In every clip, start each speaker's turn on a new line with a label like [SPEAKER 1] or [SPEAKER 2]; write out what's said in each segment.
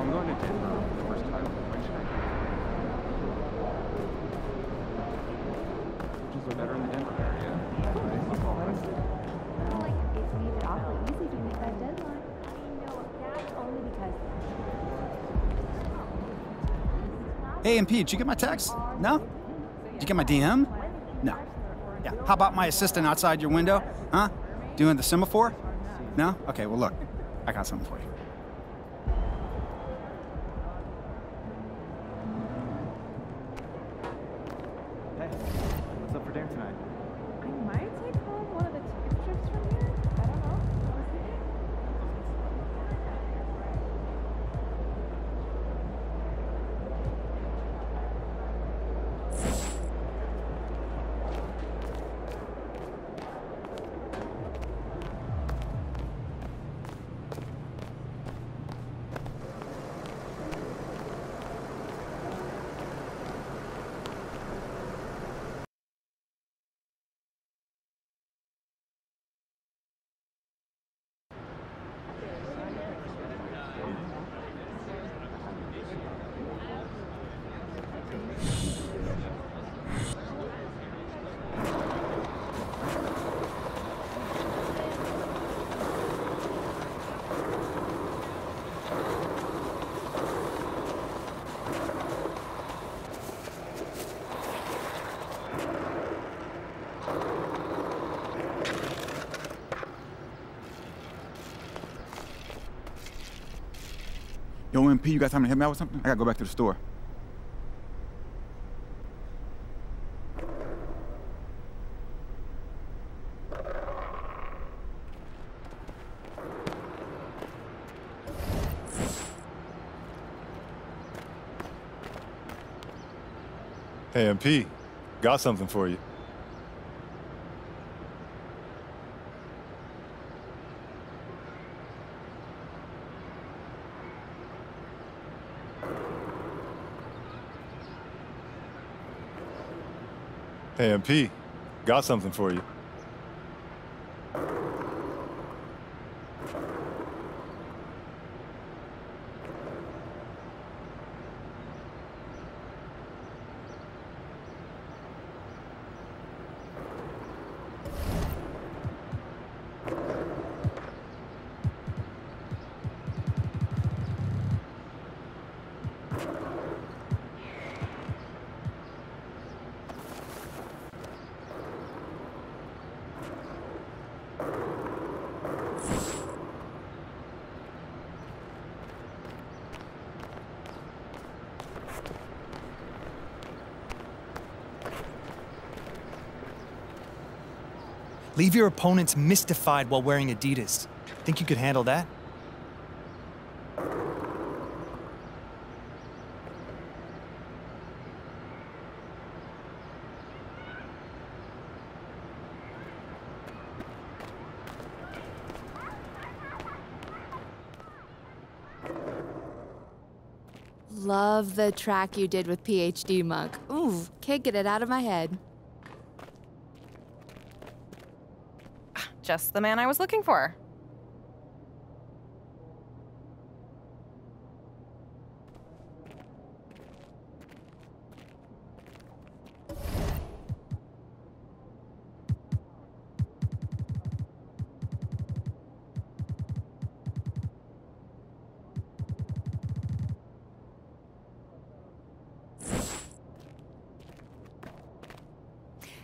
[SPEAKER 1] I'm going to Denver for the first time. When should I go? Which is better in the Denver area. Football, right?
[SPEAKER 2] Well, like, it made it awfully easy to meet that deadline. I mean, no, that's only because...
[SPEAKER 3] Hey, MP, did you get my text? No? Did you get my DM? No. Yeah, how about my assistant outside your window? Huh? Doing the semaphore? No? Okay, well, look, I got something for you.
[SPEAKER 1] Hey, what's up for dinner tonight?
[SPEAKER 2] I might take home one of the chicken strips from here. I don't know. I was thinking.
[SPEAKER 3] Yo, MP, you got time to help me out with something? I gotta go back to the store.
[SPEAKER 4] Hey, MP, got something for you. Hey, MP, got something for you.
[SPEAKER 5] Leave your opponents mystified while wearing Adidas. Think you could handle that?
[SPEAKER 2] Love the track you did with PhD Monk. Ooh, can't get it out of my head.
[SPEAKER 6] Just the man I was looking for.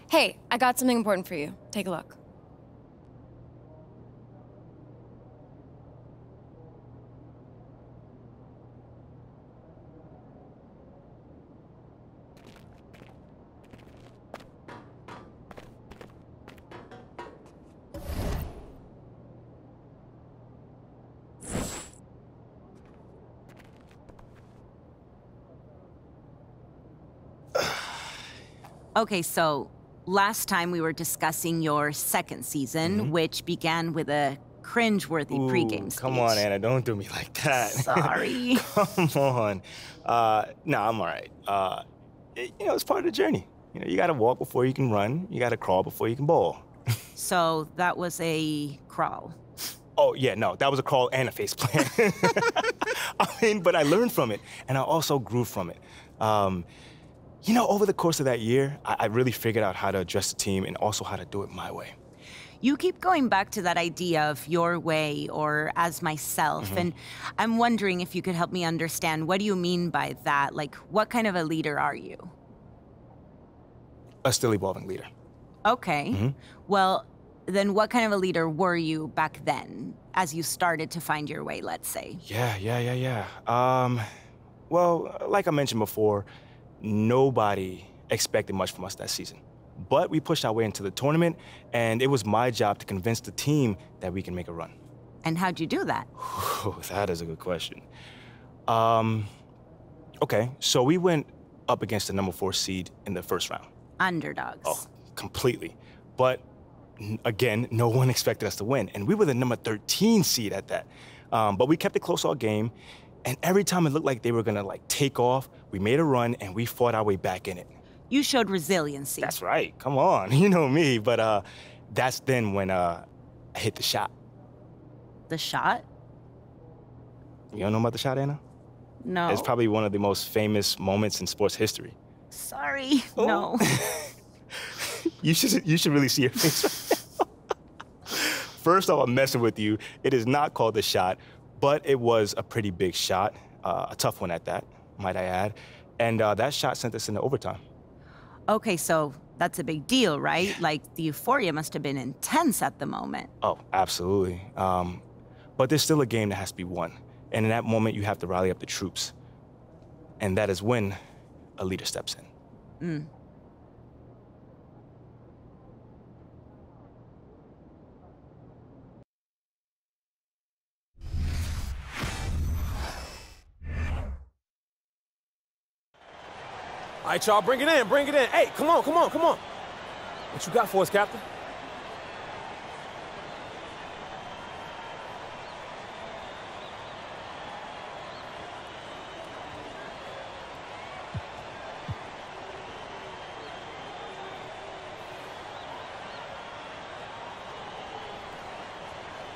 [SPEAKER 6] Hey, I got something important for you. Take a look.
[SPEAKER 7] Okay, so last time we were discussing your second season, which began with a cringe-worthy pregame speech.
[SPEAKER 8] Come on, Anna, don't do me like that.
[SPEAKER 7] Sorry.
[SPEAKER 8] Come on. No, I'm all right. It's part of the journey. You gotta walk before you can run. You gotta crawl before you can bowl.
[SPEAKER 7] So that was a crawl.
[SPEAKER 8] Oh, yeah, no, that was a crawl and a face plant. I mean, but I learned from it, and I also grew from it. You know, over the course of that year, I really figured out how to address the team and also how to do it my way.
[SPEAKER 7] You keep going back to that idea of your way or as myself, and I'm wondering if you could help me understand, what do you mean by that? Like, what kind of a leader are you?
[SPEAKER 8] A still evolving leader.
[SPEAKER 7] Okay. Well, then what kind of a leader were you back then, as you started to find your way, let's say?
[SPEAKER 8] Yeah. Well, like I mentioned before, nobody expected much from us that season. But we pushed our way into the tournament, and it was my job to convince the team that we can make a run.
[SPEAKER 7] And how'd you do that?
[SPEAKER 8] That is a good question. Okay, so we went up against the number 4 seed in the first round.
[SPEAKER 7] Underdogs.
[SPEAKER 8] Oh, completely. But again, no one expected us to win, and we were the number 13 seed at that. But we kept it close all game, and every time it looked like they were gonna take off, we made a run and we fought our way back in it.
[SPEAKER 7] You showed resiliency.
[SPEAKER 8] That's right. Come on, you know me. But that's then when I hit the shot.
[SPEAKER 7] The shot?
[SPEAKER 8] You don't know about the shot, Anna?
[SPEAKER 7] No.
[SPEAKER 8] It's probably one of the most famous moments in sports history.
[SPEAKER 7] Sorry. Oh. No.
[SPEAKER 8] You should really see your face. First off, I'm messing with you. It is not called the shot, but it was a pretty big shot, a tough one at that, might I add. And that shot sent us into overtime.
[SPEAKER 7] Okay, so that's a big deal, right? Like, the euphoria must have been intense at the moment.
[SPEAKER 8] Oh, absolutely. But there's still a game that has to be won. And in that moment, you have to rally up the troops. And that is when a leader steps in.
[SPEAKER 9] All right, y'all, bring it in, bring it in. Hey, come on. What you got for us, Captain?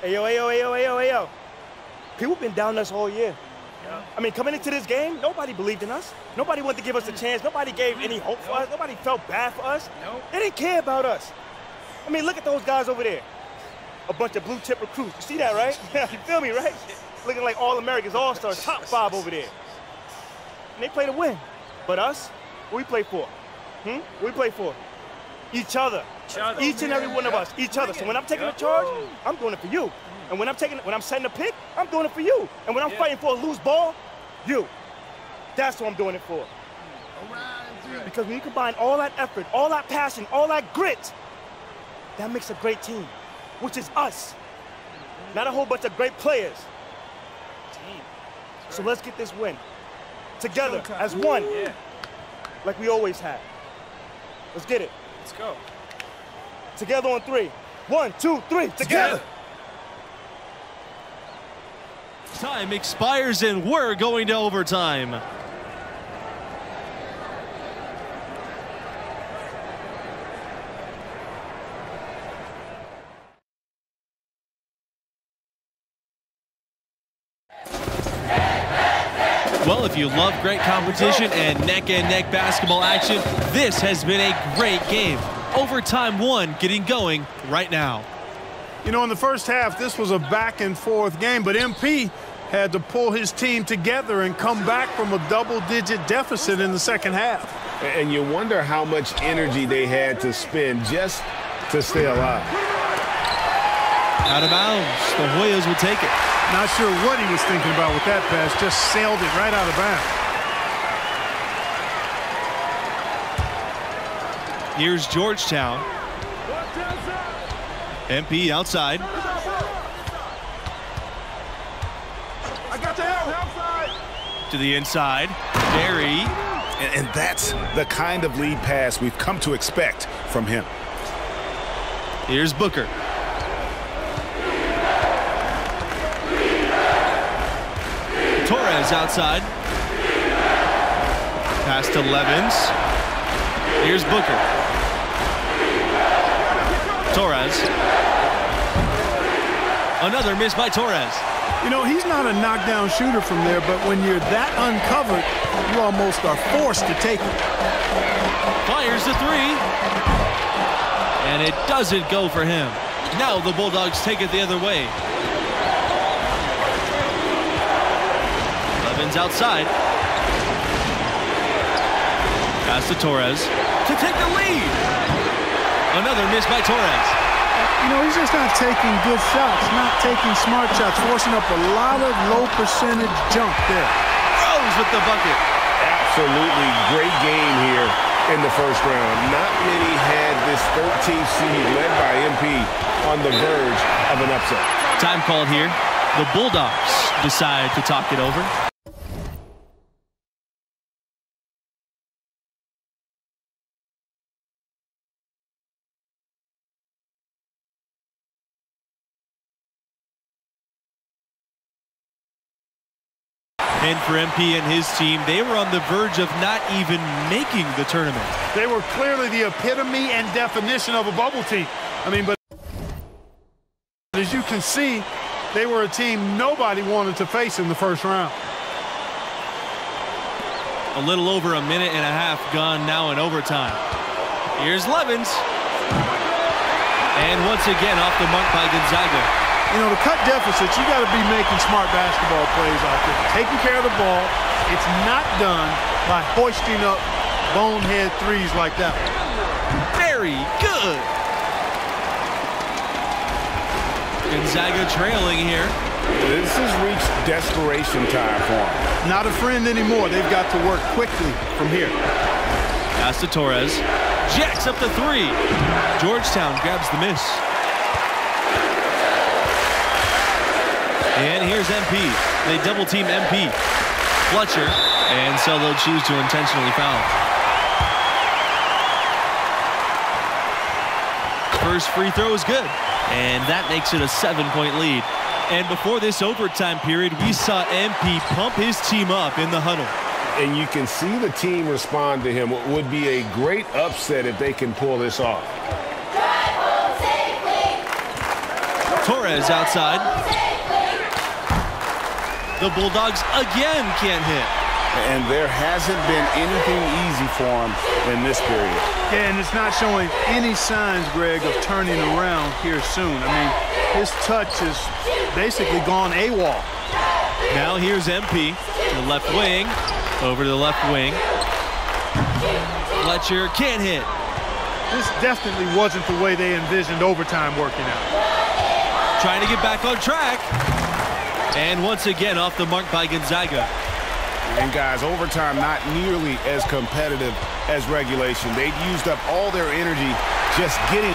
[SPEAKER 8] Hey, yo. People been down us all year. I mean, coming into this game, nobody believed in us. Nobody wanted to give us a chance. Nobody gave any hope for us. Nobody felt bad for us. They didn't care about us. I mean, look at those guys over there. A bunch of blue-chip recruits. You see that, right? You feel me, right? Looking like All-Americans, All-Stars, top 5 over there. And they play to win. But us, what we play for? What we play for? Each other. Each and every one of us, each other. So when I'm taking a charge, I'm doing it for you. And when I'm setting a pick, I'm doing it for you. And when I'm fighting for a loose ball, you. That's what I'm doing it for. Because when you combine all that effort, all that passion, all that grit, that makes a great team, which is us. Not a whole bunch of great players. So let's get this win. Together, as one. Like we always have. Let's get it.
[SPEAKER 9] Let's go.
[SPEAKER 8] Together on 3. 1, 2, 3, together.
[SPEAKER 10] Time expires and we're going to overtime. Well, if you love great competition and neck-and-neck basketball action, this has been a great game. Overtime 1 getting going right now.
[SPEAKER 11] You know, in the first half, this was a back-and-forth game, but MP had to pull his team together and come back from a double-digit deficit in the second half.
[SPEAKER 12] And you wonder how much energy they had to spend just to stay alive.
[SPEAKER 10] Out of bounds. The Hoyas will take it.
[SPEAKER 11] Not sure what he was thinking about with that pass. Just sailed it right out of bounds.
[SPEAKER 10] Here's Georgetown. MP outside.
[SPEAKER 11] I got the help side.
[SPEAKER 10] To the inside. Barry.
[SPEAKER 12] And that's the kind of lead pass we've come to expect from him.
[SPEAKER 10] Here's Booker. Torres outside. Pass to Levins. Here's Booker. Another miss by Torres.
[SPEAKER 11] You know, he's not a knockdown shooter from there, but when you're that uncovered, you almost are forced to take it.
[SPEAKER 10] Fires the three. And it doesn't go for him. Now the Bulldogs take it the other way. Levins outside. Pass to Torres to take the lead. Another miss by Torres.
[SPEAKER 11] You know, he's just not taking good shots, not taking smart shots, forcing up a lot of low percentage jump there.
[SPEAKER 10] Rose with the bucket.
[SPEAKER 12] Absolutely great game here in the first round. Not many had this 13th seed led by MP on the verge of an upset.
[SPEAKER 10] Time called here. The Bulldogs decide to talk it over. And for MP and his team, they were on the verge of not even making the tournament.
[SPEAKER 11] They were clearly the epitome and definition of a bubble team. I mean, but as you can see, they were a team nobody wanted to face in the first round.
[SPEAKER 10] A little over a minute and a half gone now in overtime. Here's Levins. And once again off the mark by Gonzaga.
[SPEAKER 11] You know, to cut deficits, you got to be making smart basketball plays out there. Taking care of the ball. It's not done by hoisting up bonehead threes like that.
[SPEAKER 10] Very good. Gonzaga trailing here.
[SPEAKER 12] This has reached desperation time for them.
[SPEAKER 11] Not a friend anymore. They've got to work quickly from here.
[SPEAKER 10] Pass to Torres. Jacks up the three. Georgetown grabs the miss. And here's MP. They double team MP. Fletcher. And so they'll choose to intentionally foul. First free throw is good. And that makes it a 7-point lead. And before this overtime period, we saw MP pump his team up in the huddle.
[SPEAKER 12] And you can see the team respond to him. It would be a great upset if they can pull this off.
[SPEAKER 10] Torres outside. The Bulldogs again can't hit.
[SPEAKER 12] And there hasn't been anything easy for him in this period.
[SPEAKER 11] Yeah, and it's not showing any signs, Greg, of turning around here soon. I mean, his touch is basically gone AWOL.
[SPEAKER 10] Now here's MP to the left wing, over to the left wing. Fletcher can't hit.
[SPEAKER 11] This definitely wasn't the way they envisioned overtime working out.
[SPEAKER 10] Trying to get back on track. And once again off the mark by Gonzaga.
[SPEAKER 12] And guys, overtime not nearly as competitive as regulation. They'd used up all their energy just getting.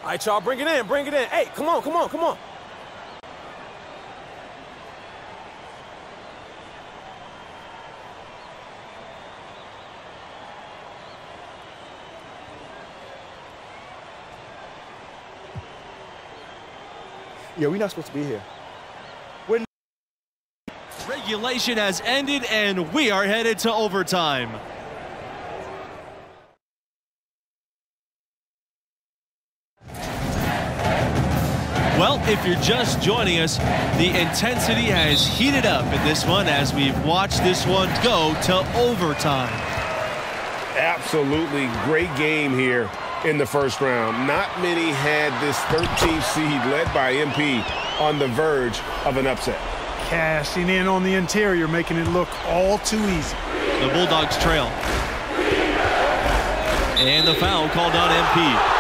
[SPEAKER 9] All right, y'all, bring it in, bring it in. Hey, come on, come on, come on.
[SPEAKER 8] Yeah, we're not supposed to be here.
[SPEAKER 10] Regulation has ended, and we are headed to overtime. Well, if you're just joining us, the intensity has heated up in this one as we've watched this one go to overtime.
[SPEAKER 12] Absolutely great game here in the first round. Not many had this 13th seed led by MP on the verge of an upset.
[SPEAKER 11] Cashing in on the interior, making it look all too easy.
[SPEAKER 10] The Bulldogs trail. And the foul called on MP.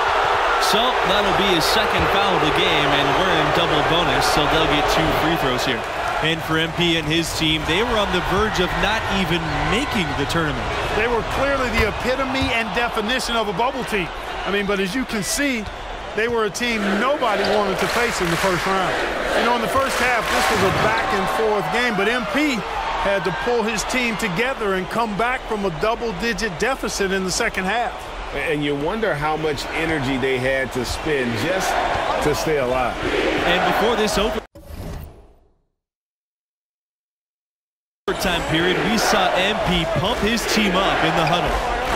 [SPEAKER 10] So that'll be his second foul of the game, and we're in double bonus, so they'll get 2 free throws here. And for MP and his team, they were on the verge of not even making the tournament.
[SPEAKER 11] They were clearly the epitome and definition of a bubble team. I mean, but as you can see, they were a team nobody wanted to face in the first round. You know, in the first half, this was a back-and-forth game, but MP had to pull his team together and come back from a double-digit deficit in the second half.
[SPEAKER 12] And you wonder how much energy they had to spend just to stay alive.
[SPEAKER 10] And before this overtime period, we saw MP pump his team up in the huddle.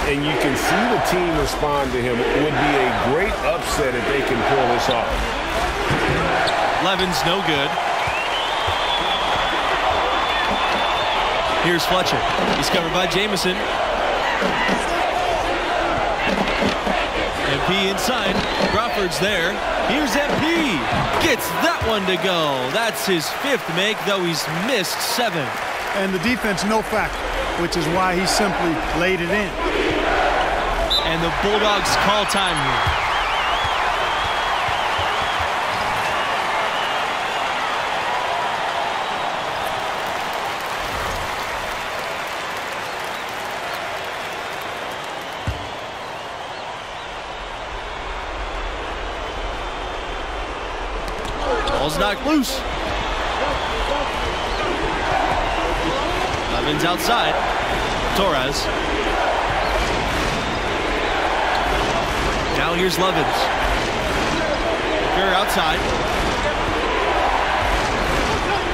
[SPEAKER 12] And you can see the team respond to him. It would be a great upset if they can pull this off.
[SPEAKER 10] Levin's no good. Here's Fletcher. He's covered by Jamison. MP inside. Crawford's there. Here's MP. Gets that one to go. That's his 5th make, though he's missed 7.
[SPEAKER 11] And the defense no factor, which is why he simply laid it in.
[SPEAKER 10] And the Bulldogs call time here. Ball's knocked loose. Levin's outside. Torres. Now here's Levins. They're outside.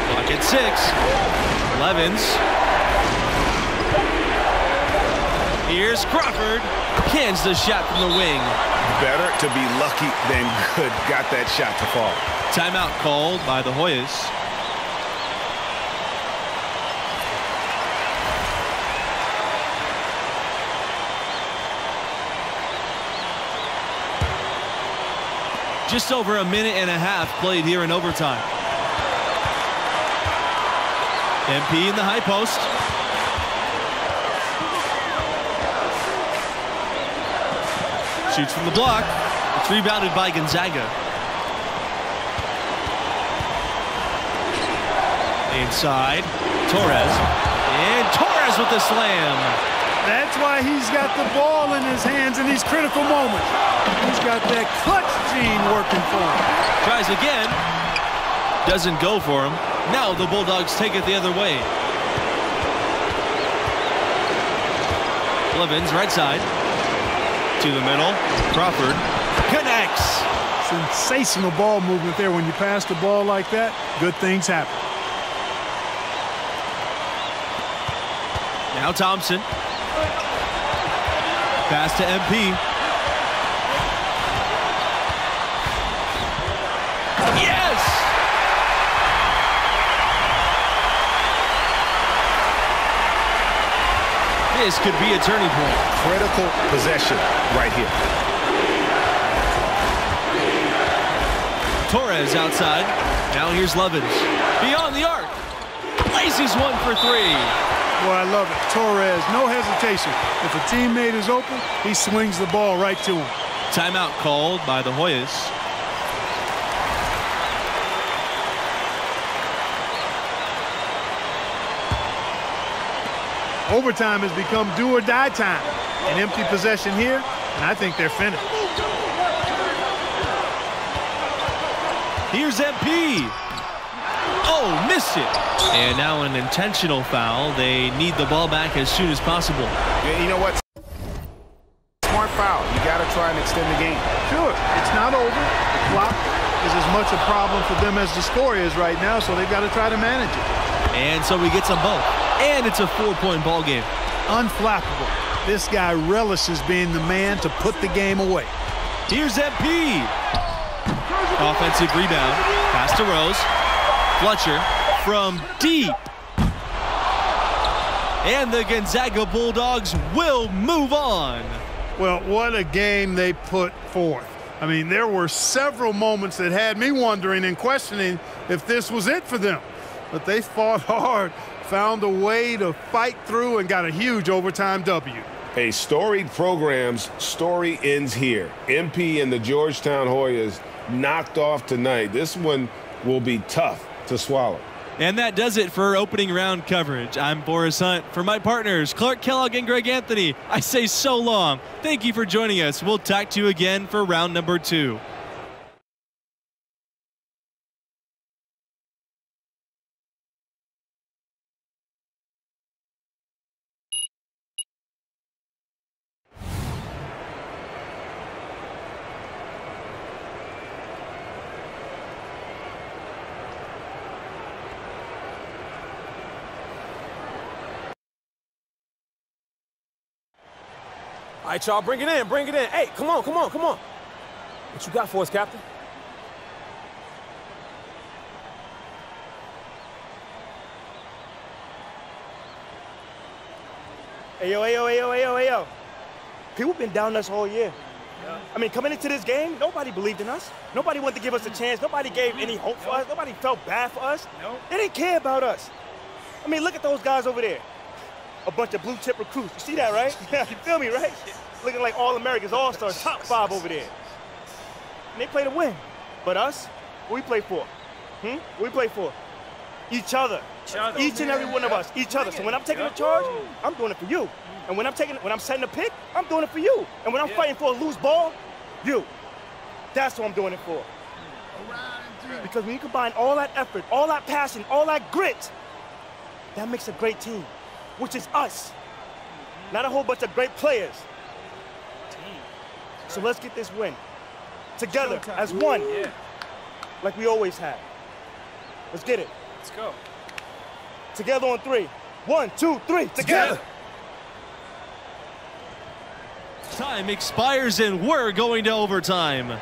[SPEAKER 10] Clock at 6. Levins. Here's Crawford. Cans the shot from the wing.
[SPEAKER 12] Better to be lucky than good. Got that shot to fall.
[SPEAKER 10] Timeout called by the Hoyas. Just over a minute and a half played here in overtime. MP in the high post. Shoots from the block. It's rebounded by Gonzaga. Inside. Torres. And Torres with the slam.
[SPEAKER 11] That's why he's got the ball in his hands in these critical moments. He's got that clutch gene working for him.
[SPEAKER 10] Tries again. Doesn't go for him. Now the Bulldogs take it the other way. Levins right side. To the middle. Crawford connects.
[SPEAKER 11] Sensational ball movement there. When you pass the ball like that, good things happen.
[SPEAKER 10] Now Thompson. Pass to MP. Yes! This could be a turning point.
[SPEAKER 12] Critical possession right here.
[SPEAKER 10] Torres outside. Now here's Levins. Beyond the arc. Lacy's 1 for 3.
[SPEAKER 11] Boy, I love it. Torres, no hesitation. If a teammate is open, he swings the ball right to him.
[SPEAKER 10] Timeout called by the Hoyas.
[SPEAKER 11] Overtime has become do or die time. An empty possession here, and I think they're finished.
[SPEAKER 10] Here's MP. Oh, missed it. And now an intentional foul. They need the ball back as soon as possible.
[SPEAKER 12] Yeah, you know what? Smart foul. You got to try and extend the game.
[SPEAKER 11] Sure, it's not over. The clock is as much a problem for them as the score is right now, so they've got to try to manage it.
[SPEAKER 10] And so he gets them both. And it's a 4-point ball game.
[SPEAKER 11] Unflappable. This guy relishes being the man to put the game away.
[SPEAKER 10] Here's MP. Offensive rebound. Pass to Rose. Fletcher from deep. And the Gonzaga Bulldogs will move on.
[SPEAKER 11] Well, what a game they put forth. I mean, there were several moments that had me wondering and questioning if this was it for them. But they fought hard, found a way to fight through, and got a huge overtime W.
[SPEAKER 12] A storied program's story ends here. MP and the Georgetown Hoyas knocked off tonight. This one will be tough to swallow.
[SPEAKER 10] And that does it for opening round coverage. I'm Boris Hunt. For my partners, Clark Kellogg and Greg Anthony, I say so long. Thank you for joining us. We'll talk to you again for round number 2.
[SPEAKER 9] right, y'all, bring it in, bring it in. Hey, come on, come on, come on. What you got for us, Captain?
[SPEAKER 8] Hey, yo. People been down us all year. I mean, coming into this game, nobody believed in us. Nobody wanted to give us a chance. Nobody gave any hope for us. Nobody felt bad for us. They didn't care about us. I mean, look at those guys over there. A bunch of blue-chip recruits. You see that, right? You feel me, right? Looking like All-Americans, All-Stars, top 5 over there. And they play to win. But us, what we play for? What we play for? Each other. Each and every one of us, each other. So when I'm taking a charge, I'm doing it for you. And when I'm setting a pick, I'm doing it for you. And when I'm fighting for a loose ball, you. That's what I'm doing it for. Because when you combine all that effort, all that passion, all that grit, that makes a great team, which is us. Not a whole bunch of great players. So let's get this win. Together, as one. Like we always have. Let's get it.
[SPEAKER 13] Let's go.
[SPEAKER 8] Together on 3. 1, 2, 3, together.
[SPEAKER 10] Time expires and we're going to overtime.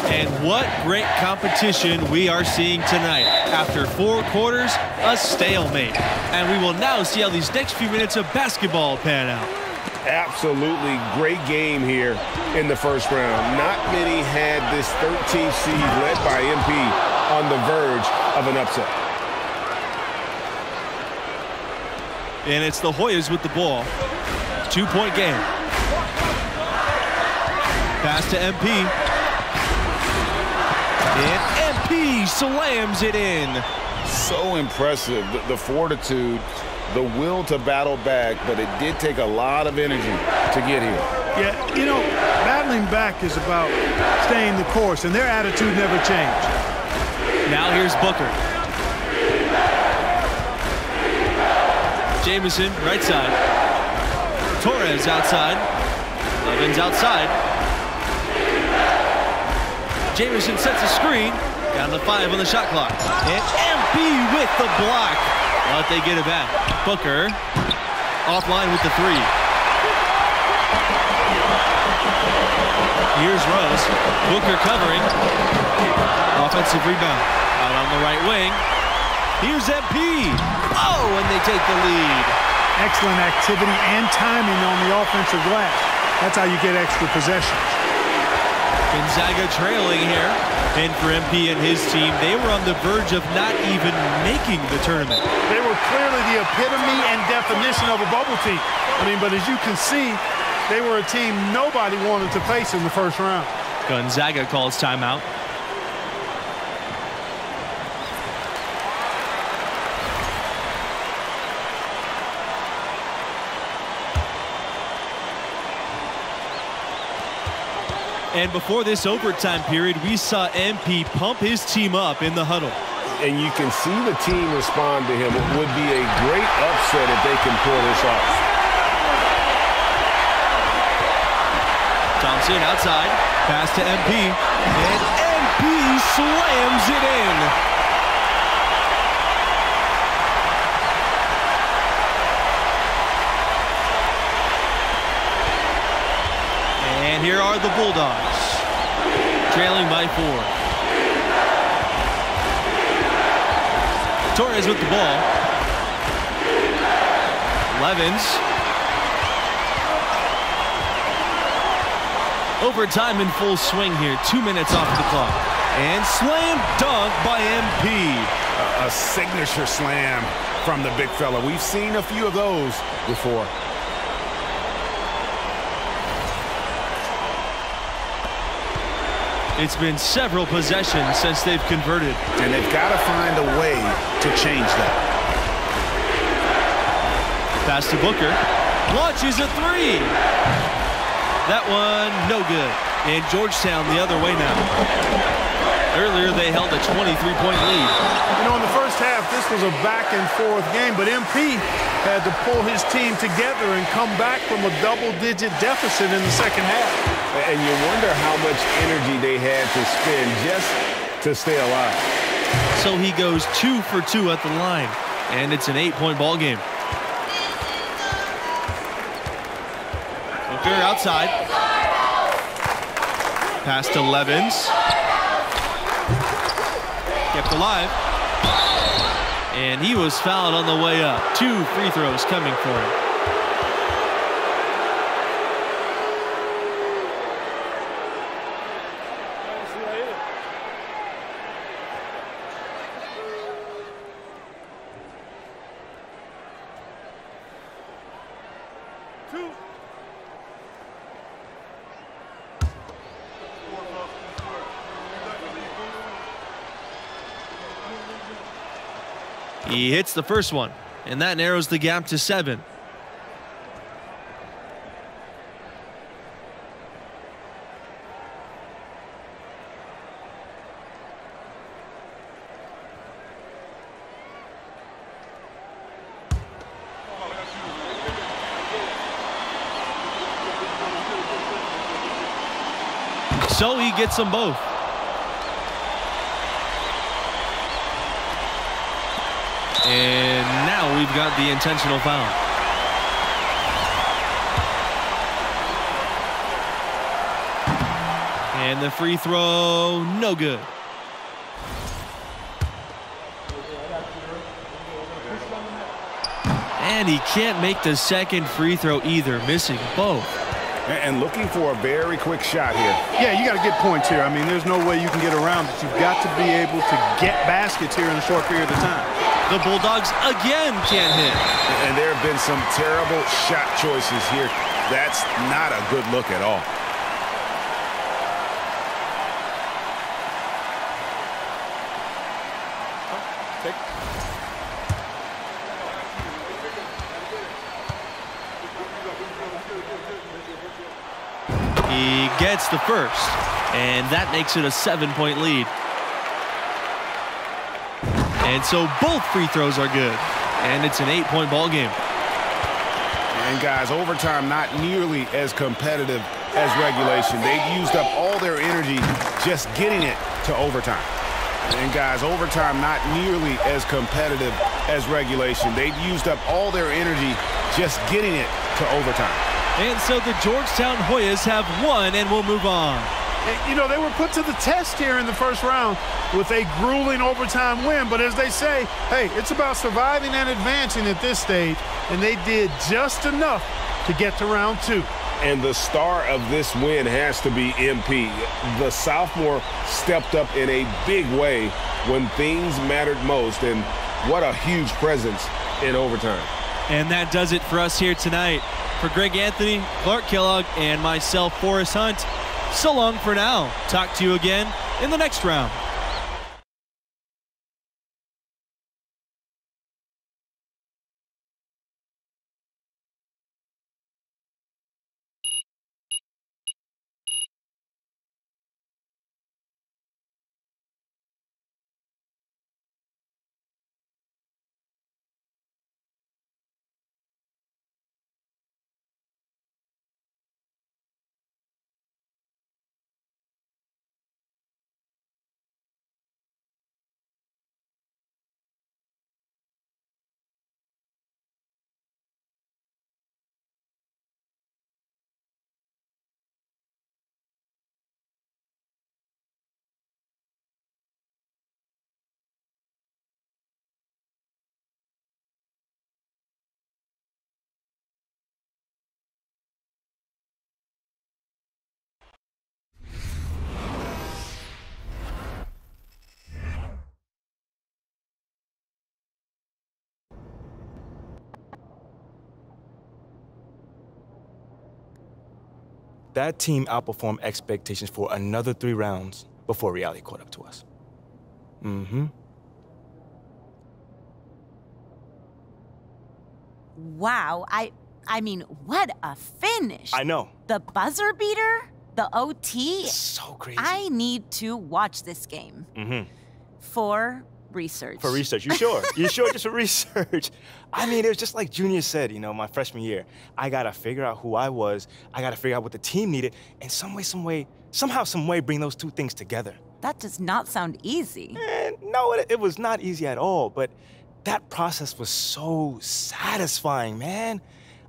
[SPEAKER 10] And what great competition we are seeing tonight. After 4 quarters, a stalemate. And we will now see how these next few minutes of basketball pan out.
[SPEAKER 12] Absolutely great game here in the first round. Not many had this 13th seed led by MP on the verge of an upset.
[SPEAKER 10] And it's the Hoyas with the ball. 2-point game. Pass to MP. And MP slams it in.
[SPEAKER 12] So impressive, the fortitude, the will to battle back, but it did take a lot of energy to get here.
[SPEAKER 11] Yeah, you know, battling back is about staying the course, and their attitude never changed.
[SPEAKER 10] Now here's Booker. Jamison, right side. Torres outside. Evans outside. Jamison sets a screen. Down to 5 on the shot clock. And MP with the block. But they get it back. Booker offline with the 3. Here's Rose. Booker covering. Offensive rebound. Out on the right wing. Here's MP. Oh, and they take the lead.
[SPEAKER 11] Excellent activity and timing on the offensive glass. That's how you get extra possessions.
[SPEAKER 10] Gonzaga trailing here. And for MP and his team, they were on the verge of not even making the tournament.
[SPEAKER 11] They were clearly the epitome and definition of a bubble team. I mean, but as you can see, they were a team nobody wanted to face in the first round.
[SPEAKER 10] Gonzaga calls timeout. And before this overtime period, we saw MP pump his team up in the huddle.
[SPEAKER 12] And you can see the team respond to him. It would be a great upset if they can pull this off.
[SPEAKER 10] Thompson outside. Pass to MP. And MP slams it in. And here are the Bulldogs, trailing by 4. Torres with the ball. Levens. Overtime in full swing here. 2 minutes off the clock. And slam dunk by MP.
[SPEAKER 14] A signature slam from the big fella. We've seen a few of those before.
[SPEAKER 10] It's been several possessions since they've converted.
[SPEAKER 14] And they've got to find a way to change that.
[SPEAKER 10] Pass to Booker. Launches a three. That one, no good. And Georgetown the other way now. Earlier, they held a 23-point lead.
[SPEAKER 11] You know, in the first half, this was a back-and-forth game, but MP had to pull his team together and come back from a double-digit deficit in the second half.
[SPEAKER 12] And you wonder how much energy they had to spend just to stay alive.
[SPEAKER 10] So he goes 2 for 2 at the line, and it's an 8-point ball game. Booker outside. Pass to Levins. Kept alive. And he was fouled on the way up. 2 free throws coming for him. He hits the first one, and that narrows the gap to 7. So he gets them both. And now we've got the intentional foul. And the free throw, no good. And he can't make the second free throw either, missing both.
[SPEAKER 14] And looking for a very quick shot here.
[SPEAKER 11] Yeah, you got to get points here. I mean, there's no way you can get around it. You've got to be able to get baskets here in a short period of time.
[SPEAKER 10] The Bulldogs again can't hit.
[SPEAKER 14] And there have been some terrible shot choices here. That's not a good look at all.
[SPEAKER 10] He gets the first, and that makes it a 7-point lead. And so both free throws are good, and it's an 8-point ball game.
[SPEAKER 14] And guys, overtime not nearly as competitive as regulation. They've used up all their energy just getting it to overtime. And guys, overtime not nearly as competitive as regulation. They've used up all their energy just getting it to overtime.
[SPEAKER 10] And so the Georgetown Hoyas have won and will move on.
[SPEAKER 11] You know, they were put to the test here in the first round with a grueling overtime win. But as they say, hey, it's about surviving and advancing at this stage. And they did just enough to get to round 2.
[SPEAKER 12] And the star of this win has to be MP. The sophomore stepped up in a big way when things mattered most. And what a huge presence in overtime.
[SPEAKER 10] And that does it for us here tonight. For Greg Anthony, Clark Kellogg, and myself, Forrest Hunt, so long for now. Talk to you again in the next round.
[SPEAKER 8] That team outperformed expectations for another 3 rounds before reality caught up to us.
[SPEAKER 7] Wow, I mean, what a finish.
[SPEAKER 8] I know.
[SPEAKER 7] The buzzer beater? The OT?
[SPEAKER 8] So crazy.
[SPEAKER 7] I need to watch this game.
[SPEAKER 8] Mm-hmm.
[SPEAKER 7] For research.
[SPEAKER 8] For research, you sure? You sure just for research? I mean, it was just like Junior said, you know, my freshman year. I gotta figure out who I was, I gotta figure out what the team needed, and somehow, some way bring those two things together.
[SPEAKER 7] That does not sound easy.
[SPEAKER 8] And no, it was not easy at all, but that process was so satisfying, man.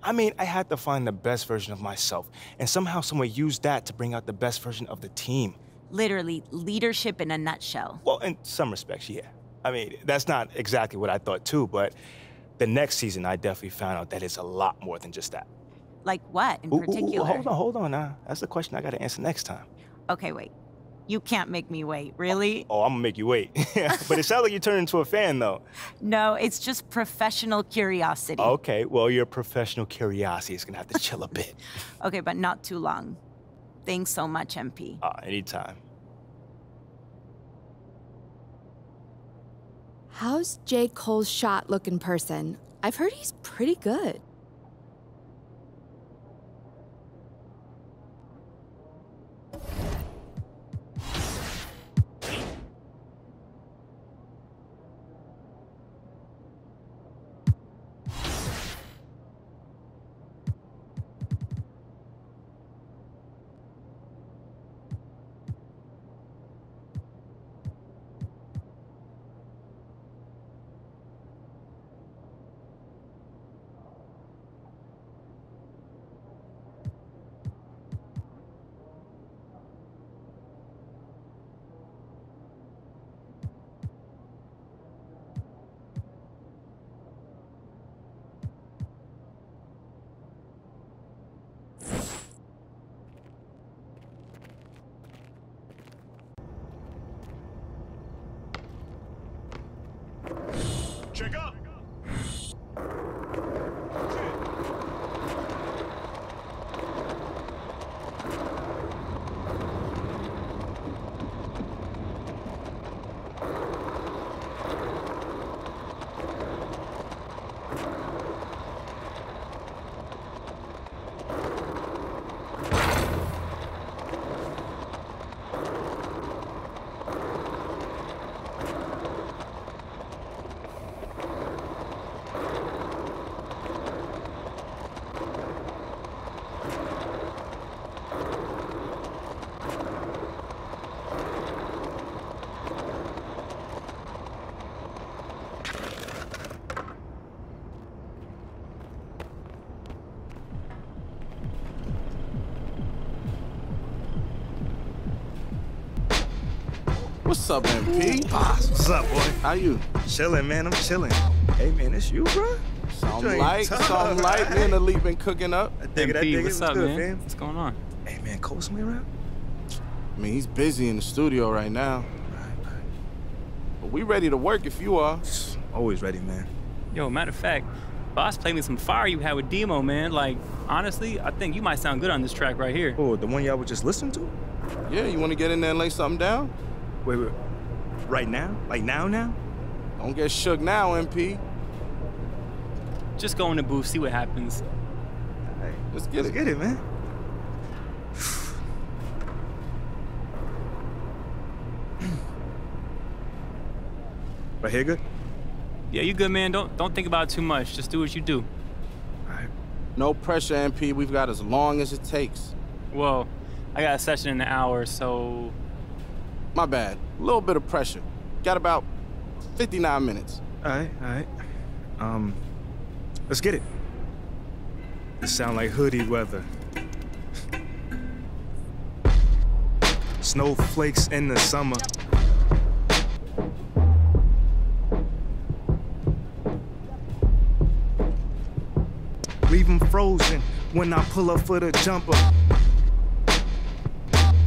[SPEAKER 8] I mean, I had to find the best version of myself, and somehow, some way use that to bring out the best version of the team.
[SPEAKER 7] Literally, leadership in a nutshell.
[SPEAKER 8] Well, in some respects, yeah. I mean, that's not exactly what I thought too, but the next season, I definitely found out that it's a lot more than just that.
[SPEAKER 7] Like what in particular?
[SPEAKER 8] Hold on now. That's the question I gotta answer next time.
[SPEAKER 7] Okay, wait. You can't make me wait, really?
[SPEAKER 8] Oh, I'm gonna make you wait. But it sounds like you turned into a fan, though.
[SPEAKER 7] No, it's just professional curiosity.
[SPEAKER 8] Okay, well, your professional curiosity is gonna have to chill a bit.
[SPEAKER 7] Okay, but not too long. Thanks so much, MP.
[SPEAKER 8] Anytime.
[SPEAKER 2] How's J. Cole's shot look in person? I've heard he's pretty good.
[SPEAKER 11] Check up.
[SPEAKER 13] What's up, MP?
[SPEAKER 8] What's up, boy?
[SPEAKER 13] How you?
[SPEAKER 8] Chilling, man. I'm chilling. Hey, man, it's you, bro?
[SPEAKER 13] Something light. Me and the Elite been cooking up.
[SPEAKER 8] I dig it.
[SPEAKER 15] What's up,
[SPEAKER 8] good,
[SPEAKER 15] man?
[SPEAKER 8] fam?
[SPEAKER 15] What's going on?
[SPEAKER 8] Hey, man, Cole somewhere around?
[SPEAKER 13] I mean, he's busy in the studio right now.
[SPEAKER 8] Right.
[SPEAKER 13] But we ready to work if you are.
[SPEAKER 8] Always ready, man.
[SPEAKER 15] Yo, matter of fact, Boss played me some fire you had with Demo, man. Like, honestly, I think you might sound good on this track right here.
[SPEAKER 8] Oh, the one y'all were just listening to?
[SPEAKER 13] Yeah, you want to get in there and lay something down?
[SPEAKER 8] Wait. Right now? Like now?
[SPEAKER 13] Don't get shook now, MP.
[SPEAKER 15] Just go in the booth, see what happens.
[SPEAKER 8] Hey,
[SPEAKER 13] Let's
[SPEAKER 8] get it, man. Right here, good?
[SPEAKER 15] Yeah, you good, man. Don't think about it too much. Just do what you do.
[SPEAKER 8] All right.
[SPEAKER 13] No pressure, MP. We've got as long as it takes.
[SPEAKER 15] Well, I got a session in an hour, so...
[SPEAKER 13] My bad. A little bit of pressure. Got about 59 minutes.
[SPEAKER 8] All right. Let's get it. This sound like hoodie weather. Snowflakes in the summer. Leave 'em frozen when I pull up for the jumper.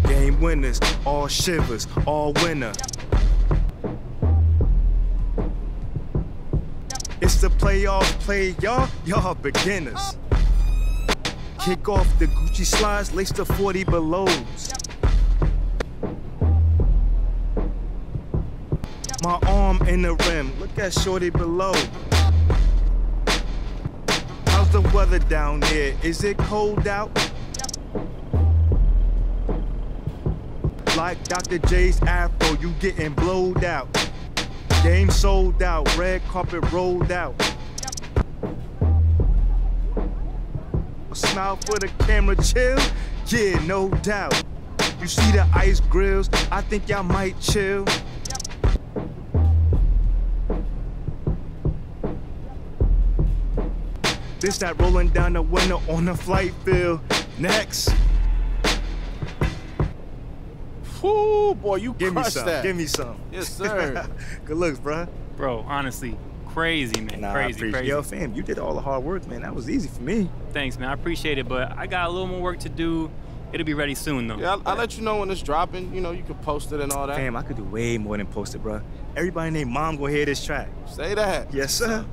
[SPEAKER 8] Game winners, all shivers, all winner. It's the playoff play, y'all beginners. Kick off the Gucci slides, lace the 40 belows. My arm in the rim, look at shorty below. the weather down there? Is it cold out? Like Dr. J's afro, you getting blowed out. Game sold out, red carpet rolled out. A smile for the camera, chill? Yeah, no doubt. You see the ice grills, I think y'all might chill. This that rolling down the window on the flight field. Next.
[SPEAKER 13] Whoo, boy, you
[SPEAKER 8] Give me
[SPEAKER 13] crushed
[SPEAKER 8] some.
[SPEAKER 13] that.
[SPEAKER 8] Give me some.
[SPEAKER 13] Yes, sir.
[SPEAKER 8] Good looks, bruh.
[SPEAKER 15] Bro, honestly, crazy, man.
[SPEAKER 8] Nah, I
[SPEAKER 15] crazy,
[SPEAKER 8] appreciate
[SPEAKER 15] crazy.
[SPEAKER 8] Yo, fam, you did all the hard work, man. That was easy for me.
[SPEAKER 15] Thanks, man. I appreciate it, but I got a little more work to do. It'll be ready soon, though.
[SPEAKER 13] Yeah, I'll let you know when it's dropping. You know, you can post it and all that.
[SPEAKER 8] Fam, I could do way more than post it, bruh. Everybody named Mom go hear this track.
[SPEAKER 13] Say that.
[SPEAKER 8] Yes, sir.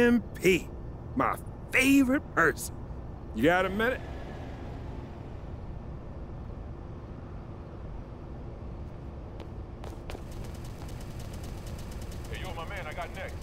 [SPEAKER 16] MP, my favorite person. You got a minute?
[SPEAKER 17] Hey, yo, my man, I got next.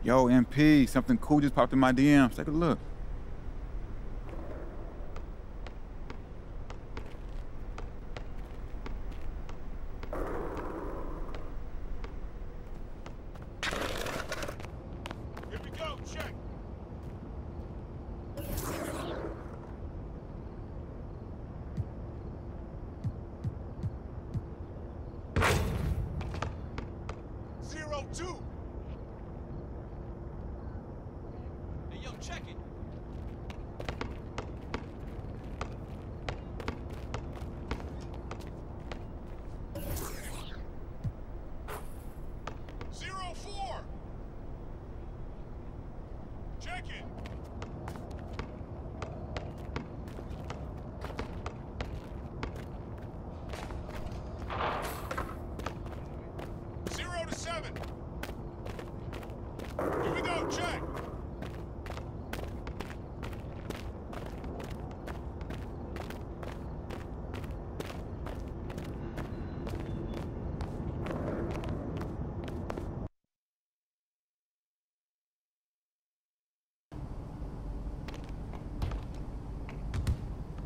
[SPEAKER 1] Yo, MP, something cool just popped in my DMs. Take a look.
[SPEAKER 17] Here we go, check. Zero, two. Hey, yo, check it. Zero, four. Check it. Zero to seven. Here we go, check.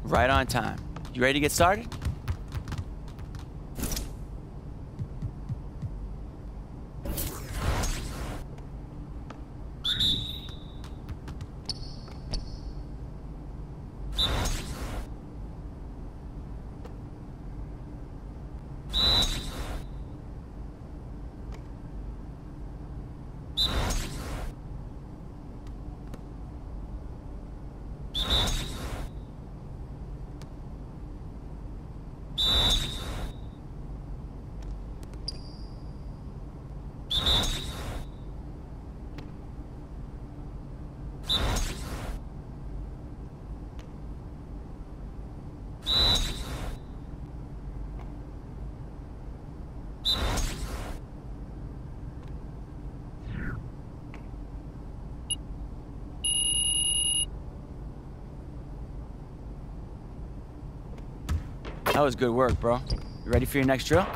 [SPEAKER 18] Right on time. You ready to get started? That was good work, bro. You ready for your next drill?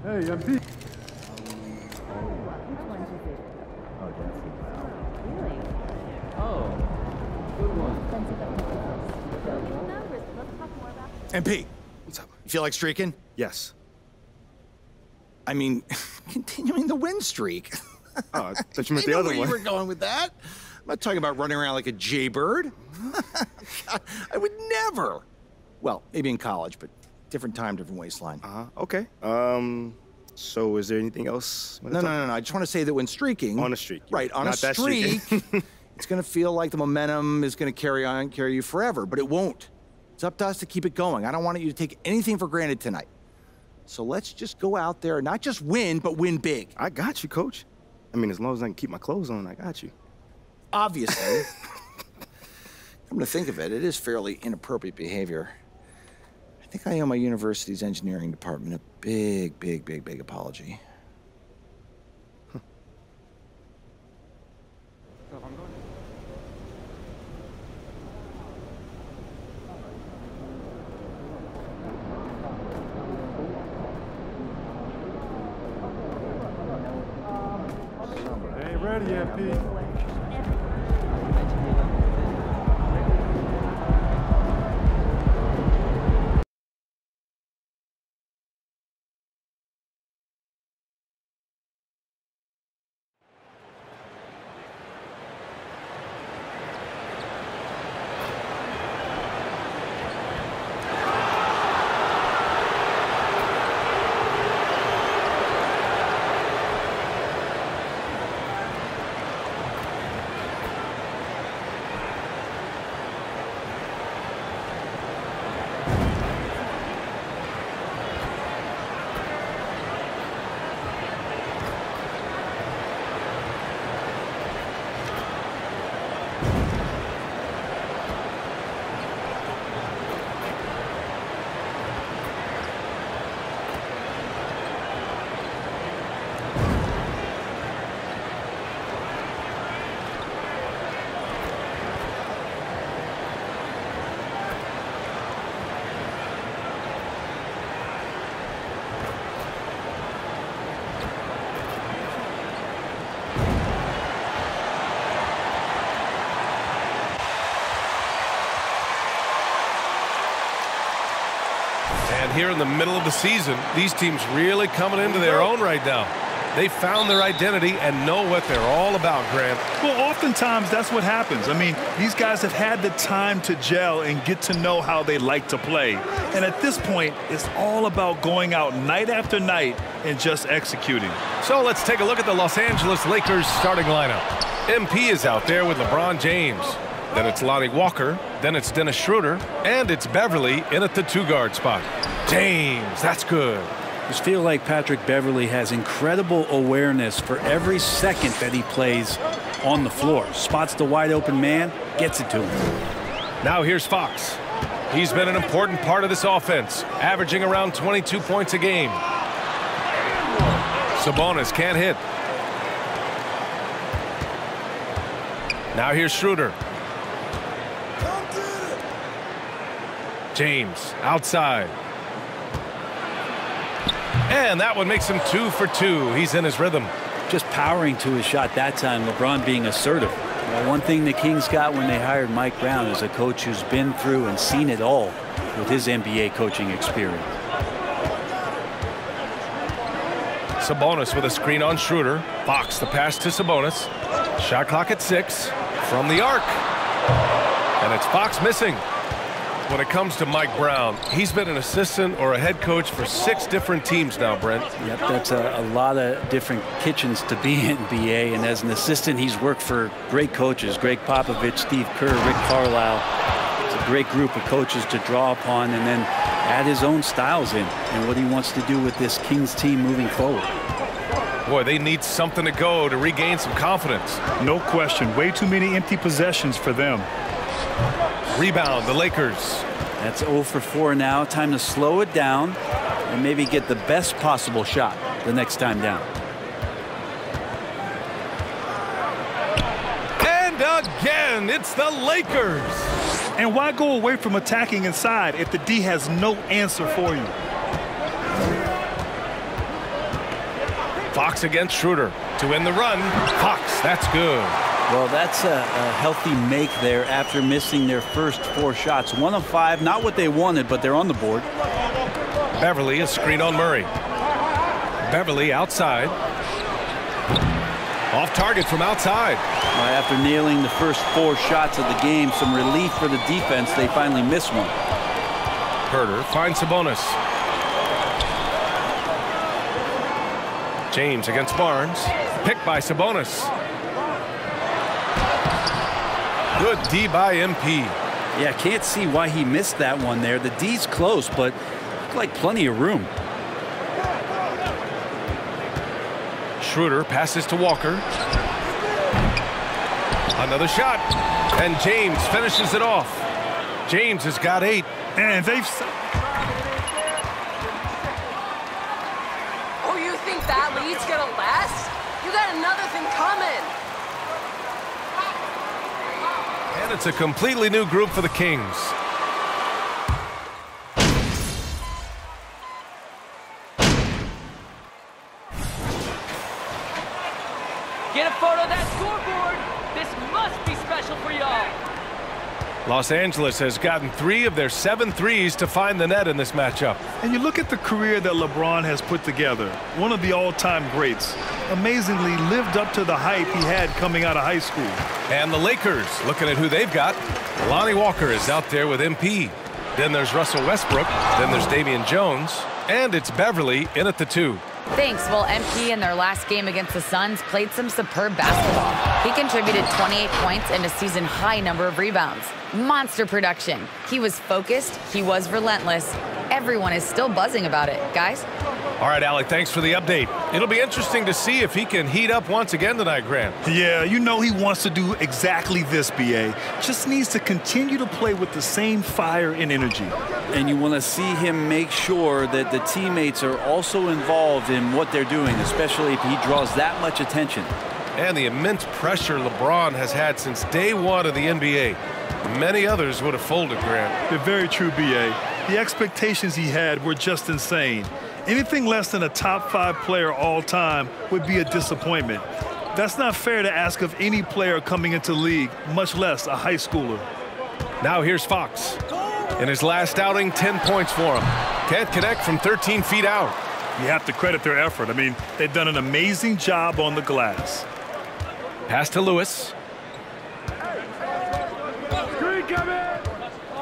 [SPEAKER 11] Hey, MP.
[SPEAKER 19] MP, what's up? You feel like streaking?
[SPEAKER 11] Yes.
[SPEAKER 19] I mean, continuing the win streak.
[SPEAKER 11] Oh, I thought you meant
[SPEAKER 19] I
[SPEAKER 11] the
[SPEAKER 19] know
[SPEAKER 11] other
[SPEAKER 19] where
[SPEAKER 11] one.
[SPEAKER 19] you were going with that. I'm not talking about running around like a jaybird. I would never. Well, maybe in college, but different time, different waistline.
[SPEAKER 11] Okay. So is there anything else?
[SPEAKER 19] No. I just want to say that when streaking,
[SPEAKER 11] On a streak.
[SPEAKER 19] right? On
[SPEAKER 11] Not
[SPEAKER 19] a
[SPEAKER 11] that
[SPEAKER 19] streak,
[SPEAKER 11] streaking.
[SPEAKER 19] it's going to feel like the momentum is going to carry you forever, but it won't. It's up to us to keep it going. I don't want you to take anything for granted tonight. So let's just go out there and not just win, but win big.
[SPEAKER 11] I got you, Coach. I mean, as long as I can keep my clothes on, I got you.
[SPEAKER 19] Obviously. Come to think of it, it is fairly inappropriate behavior. I think I owe my university's engineering department a big apology.
[SPEAKER 11] Ain't ready yet, Pete.
[SPEAKER 12] here in the middle of the season. These teams really coming into their own right now. They found their identity and know what they're all about, Grant.
[SPEAKER 11] Well, oftentimes that's what happens. I mean, these guys have had the time to gel and get to know how they like to play. And at this point, it's all about going out night after night and just executing.
[SPEAKER 12] So let's take a look at the Los Angeles Lakers starting lineup. MP is out there with LeBron James. Then it's Lonnie Walker. Then it's Dennis Schroeder. And it's Beverly in at the 2-guard spot. James, that's good.
[SPEAKER 20] I just feel like Patrick Beverly has incredible awareness for every second that he plays on the floor. Spots the wide open man, gets it to him.
[SPEAKER 12] Now here's Fox. He's been an important part of this offense, averaging around 22 points a game. Sabonis can't hit. Now here's Schroeder. James outside. And that one makes him 2 for 2. He's in his rhythm.
[SPEAKER 20] Just powering to his shot that time, LeBron being assertive. Well, one thing the Kings got when they hired Mike Brown is a coach who's been through and seen it all with his NBA coaching experience.
[SPEAKER 12] Sabonis with a screen on Schroeder. Fox the pass to Sabonis. Shot clock at 6 from the arc. And it's Fox missing. When it comes to Mike Brown, he's been an assistant or a head coach for 6 different teams now, Brent.
[SPEAKER 20] Yep, that's a lot of different kitchens to be in, BA. And as an assistant, he's worked for great coaches, Greg Popovich, Steve Kerr, Rick Carlisle. It's a great group of coaches to draw upon and then add his own styles in and what he wants to do with this Kings team moving forward.
[SPEAKER 12] Boy, they need something to go to regain some confidence.
[SPEAKER 11] No question. Way too many empty possessions for them.
[SPEAKER 12] Rebound, the Lakers.
[SPEAKER 20] That's 0 for 4 now. Time to slow it down and maybe get the best possible shot the next time down.
[SPEAKER 12] And again, it's the Lakers.
[SPEAKER 11] And why go away from attacking inside if the D has no answer for you?
[SPEAKER 12] Fox against Schroeder to win the run. Fox, that's good.
[SPEAKER 20] Well, that's a healthy make there after missing their first 4 shots. 1 of 5, not what they wanted, but they're on the board.
[SPEAKER 12] Beverly, a screen on Murray. Beverly outside. Off target from outside.
[SPEAKER 20] After nailing the first 4 shots of the game, some relief for the defense. They finally miss one.
[SPEAKER 12] Herter finds Sabonis. James against Barnes. Picked by Sabonis. Good D by MP.
[SPEAKER 20] Yeah, can't see why he missed that one there. The D's close, but looked like plenty of room.
[SPEAKER 12] Schroeder passes to Walker. Another shot. And James finishes it off. James has got 8.
[SPEAKER 11] And they've...
[SPEAKER 21] Oh, you think that lead's gonna last? You got another thing coming.
[SPEAKER 12] And it's a completely new group for the Kings.
[SPEAKER 22] Get a photo of that scoreboard. This must be special for y'all.
[SPEAKER 12] Los Angeles has gotten 3 of their 7 threes to find the net in this matchup.
[SPEAKER 11] And you look at the career that LeBron has put together. One of the all-time greats. Amazingly lived up to the hype he had coming out of high school.
[SPEAKER 12] And the Lakers, looking at who they've got. Lonnie Walker is out there with MP. Then there's Russell Westbrook. Then there's Damian Jones. And it's Beverly in at the 2.
[SPEAKER 23] Thanks. Well, MP in their last game against the Suns played some superb basketball. He contributed 28 points and a season-high number of rebounds. Monster production. He was focused. He was relentless. Everyone is still buzzing about it, guys.
[SPEAKER 12] All right, Alec, thanks for the update. It'll be interesting to see if he can heat up once again tonight, Grant.
[SPEAKER 11] Yeah, you know he wants to do exactly this, BA. Just needs to continue to play with the same fire and energy.
[SPEAKER 20] And you want to see him make sure that the teammates are also involved in what they're doing, especially if he draws that much attention.
[SPEAKER 12] And the immense pressure LeBron has had since day 1 of the NBA. Many others would have folded, Grant.
[SPEAKER 11] They're very true, BA. The expectations he had were just insane. Anything less than a top 5 player all time would be a disappointment. That's not fair to ask of any player coming into the league, much less a high schooler.
[SPEAKER 12] Now here's Fox. In his last outing, 10 points for him.
[SPEAKER 3] Can't connect from 13 feet out.
[SPEAKER 4] You have to credit their effort. I mean, they've done an amazing job on the glass.
[SPEAKER 3] Pass to Lewis.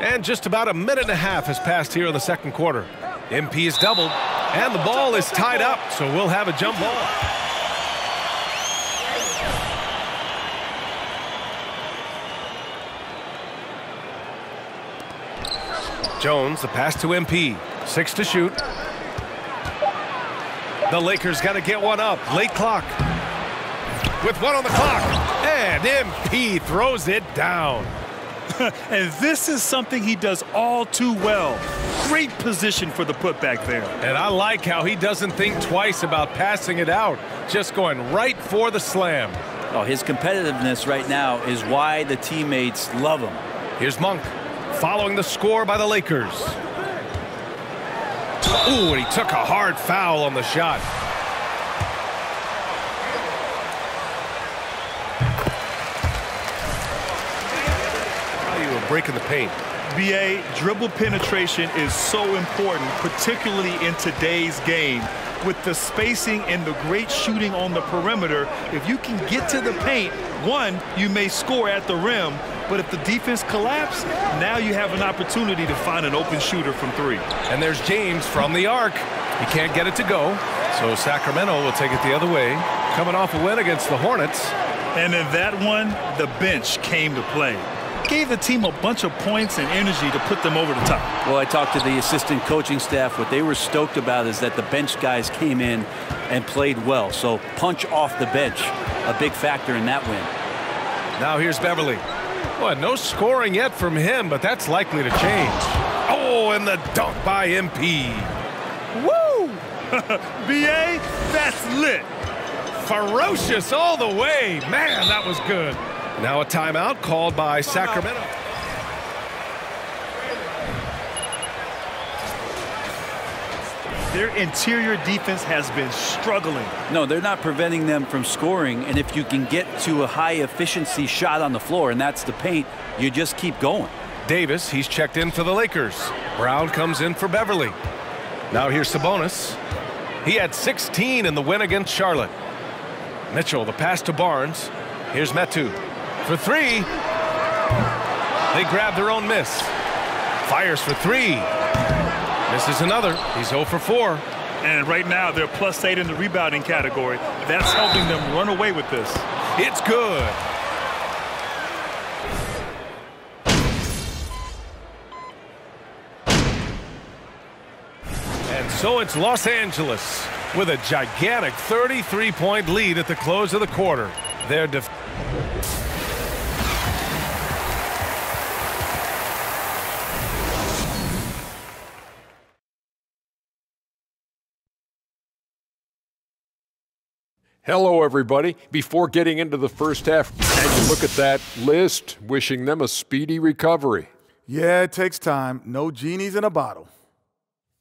[SPEAKER 3] And just about a minute and a half has passed here in the second quarter. MP is doubled, and the ball is tied up, so we'll have a jump ball. Jones, the pass to MP. 6 to shoot. The Lakers got to get one up. Late clock. With 1 on the clock. And MP throws it down.
[SPEAKER 4] And this is something he does all too well. Great position for the putback there.
[SPEAKER 3] And I like how he doesn't think twice about passing it out. Just going right for the slam.
[SPEAKER 20] Oh, his competitiveness right now is why the teammates love him.
[SPEAKER 3] Here's Monk following the score by the Lakers. Ooh, and he took a hard foul on the shot. Breaking the paint.
[SPEAKER 4] BA, dribble penetration is so important, particularly in today's game. With the spacing and the great shooting on the perimeter, if you can get to the paint, one, you may score at the rim, but if the defense collapses, now you have an opportunity to find an open shooter from 3.
[SPEAKER 3] And there's James from the arc. He can't get it to go, so Sacramento will take it the other way, coming off a win against the Hornets.
[SPEAKER 4] And in that one, the bench came to play. Gave the team a bunch of points and energy to put them over the top.
[SPEAKER 20] Well, I talked to the assistant coaching staff. What they were stoked about is that the bench guys came in and played well. So punch off the bench, a big factor in that win.
[SPEAKER 3] Now here's Beverly. Well, no scoring yet from him, but that's likely to change. Oh, and the dunk by MP.
[SPEAKER 4] Woo! BA, that's lit.
[SPEAKER 3] Ferocious all the way. Man, that was good. Now a timeout called by Sacramento.
[SPEAKER 4] Their interior defense has been struggling.
[SPEAKER 20] No, they're not preventing them from scoring, and if you can get to a high-efficiency shot on the floor, and that's the paint, you just keep going.
[SPEAKER 3] Davis, he's checked in for the Lakers. Brown comes in for Beverly. Now here's Sabonis. He had 16 in the win against Charlotte. Mitchell, the pass to Barnes. Here's Metu. For 3. They grab their own miss. Fires for 3. Misses another. He's 0 for 4.
[SPEAKER 4] And right now they're +8 in the rebounding category. That's helping them run away with this.
[SPEAKER 3] It's good. And so it's Los Angeles with a gigantic 33-point lead at the close of the quarter. Their
[SPEAKER 5] Hello, everybody. Before getting into the first half, and you look at that list, wishing them a speedy recovery.
[SPEAKER 24] Yeah, it takes time. No genies in a bottle.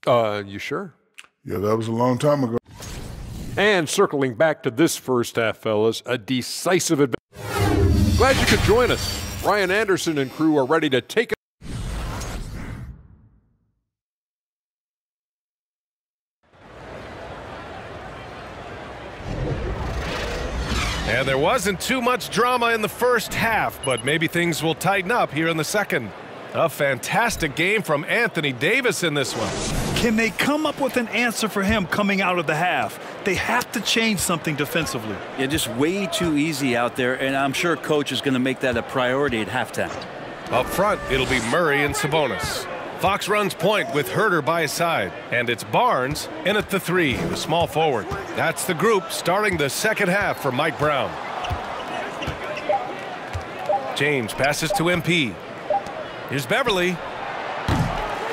[SPEAKER 5] You sure?
[SPEAKER 17] Yeah, that was a long time ago.
[SPEAKER 5] And circling back to this first half, fellas, a decisive advantage. Glad you could join us. Ryan Anderson and crew are ready to take it.
[SPEAKER 3] And there wasn't too much drama in the first half, but maybe things will tighten up here in the second. A fantastic game from Anthony Davis in this one.
[SPEAKER 4] Can they come up with an answer for him coming out of the half? They have to change something defensively.
[SPEAKER 20] Yeah, just way too easy out there, and I'm sure coach is going to make that a priority at halftime.
[SPEAKER 3] Up front, it'll be Murray and Sabonis. Fox runs point with Herter by his side, and it's Barnes in at the 3, the small forward. That's the group starting the second half for Mike Brown. James passes to MP. Here's Beverly.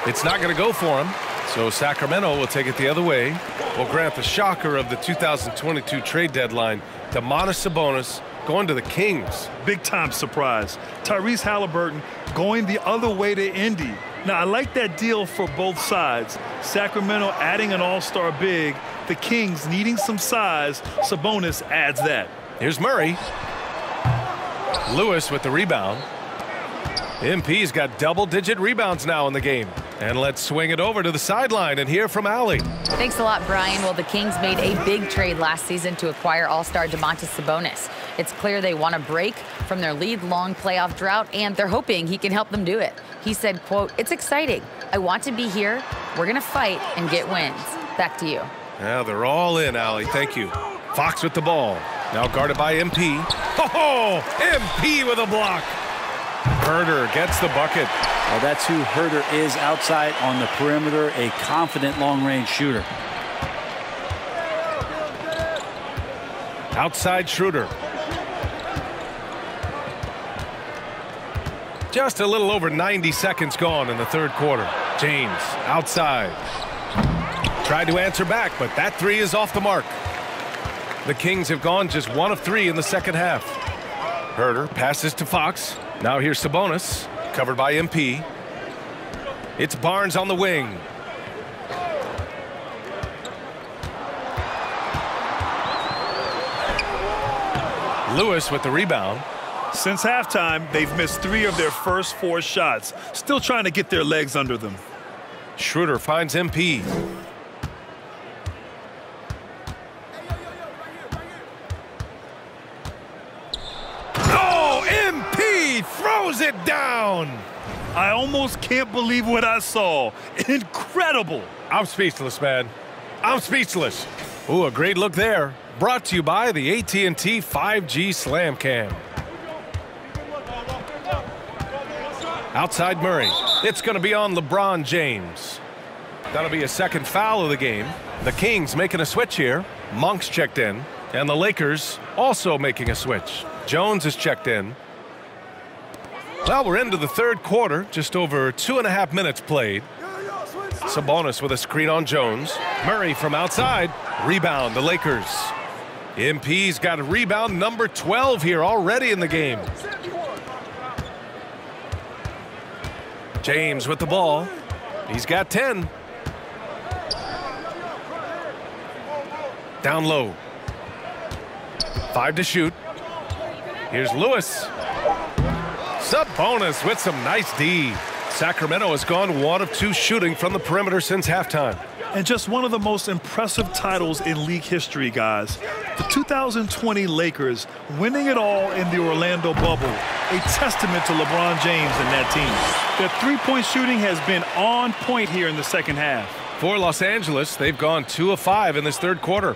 [SPEAKER 3] It's not going to go for him, so Sacramento will take it the other way. We'll grant the shocker of the 2022 trade deadline, Domantas Sabonis, going to the Kings.
[SPEAKER 4] Big-time surprise. Tyrese Halliburton going the other way to Indy. Now, I like that deal for both sides. Sacramento adding an all-star big. The Kings needing some size. Sabonis adds that.
[SPEAKER 3] Here's Murray. Lewis with the rebound. MP's got double-digit rebounds now in the game. And let's swing it over to the sideline and hear from Allie.
[SPEAKER 23] Thanks a lot, Brian. Well, the Kings made a big trade last season to acquire all-star Domantas Sabonis. It's clear they want to break from their league-long playoff drought, and they're hoping he can help them do it. He said, quote, "It's exciting. I want to be here. We're going to fight and get wins." Back to you.
[SPEAKER 3] Now they're all in, Allie. Thank you. Fox with the ball. Now guarded by MP. Oh, MP with a block. Herder gets the bucket.
[SPEAKER 20] Well, that's who Herder is outside on the perimeter, a confident long-range shooter.
[SPEAKER 3] Outside Schroeder. Just a little over 90 seconds gone in the third quarter. James outside. Tried to answer back, but that three is off the mark. The Kings have gone just 1 of 3 in the second half. Herder passes to Fox. Now here's Sabonis, covered by MP. It's Barnes on the wing. Lewis with the rebound.
[SPEAKER 4] Since halftime, they've missed 3 of their first 4 shots. Still trying to get their legs under them.
[SPEAKER 3] Schroeder finds MP. Oh, MP throws it down.
[SPEAKER 4] I almost can't believe what I saw. Incredible.
[SPEAKER 3] I'm speechless, man. I'm speechless. Ooh, a great look there. Brought to you by the AT&T 5G Slam Cam. Outside Murray. It's going to be on LeBron James. That'll be a second foul of the game. The Kings making a switch here. Monk's checked in. And the Lakers also making a switch. Jones is checked in. Well, we're into the third quarter. Just over 2.5 minutes played. Sabonis with a screen on Jones. Murray from outside. Rebound, the Lakers. MP's got a rebound number 12 here already in the game. James with the ball. He's got 10. Down low. 5 to shoot. Here's Lewis. Sabonis with some nice D. Sacramento has gone 1 of 2 shooting from the perimeter since halftime.
[SPEAKER 4] And just one of the most impressive titles in league history, guys. The 2020 Lakers winning it all in the Orlando bubble. A testament to LeBron James and that team. Their three-point shooting has been on point here in the second half.
[SPEAKER 3] For Los Angeles, they've gone 2 of 5 in this third quarter.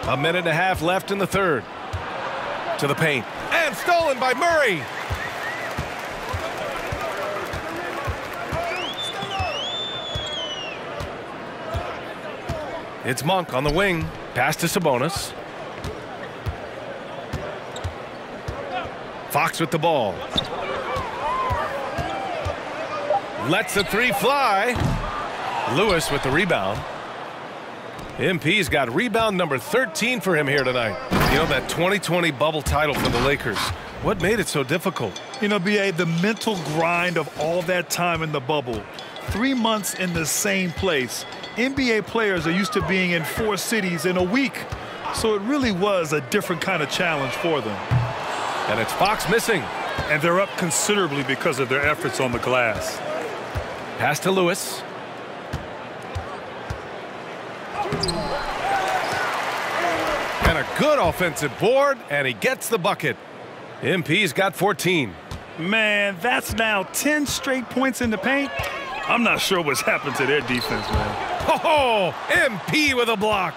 [SPEAKER 3] A minute and a half left in the third. To the paint. And stolen by Murray. It's Monk on the wing. Pass to Sabonis. Fox with the ball. Lets the 3 fly. Lewis with the rebound. MP's got rebound number 13 for him here tonight. You know, that 2020 bubble title for the Lakers. What made it so difficult?
[SPEAKER 4] You know, B.A., the mental grind of all that time in the bubble. 3 months in the same place. NBA players are used to being in 4 cities in a week. So it really was a different kind of challenge for them.
[SPEAKER 3] And it's Fox missing.
[SPEAKER 4] And they're up considerably because of their efforts on the glass.
[SPEAKER 3] Pass to Lewis. And a good offensive board, and he gets the bucket. MP's got 14.
[SPEAKER 4] Man, that's now 10 straight points in the paint. I'm not sure what's happened to their defense, man.
[SPEAKER 3] Oh, MP with a block.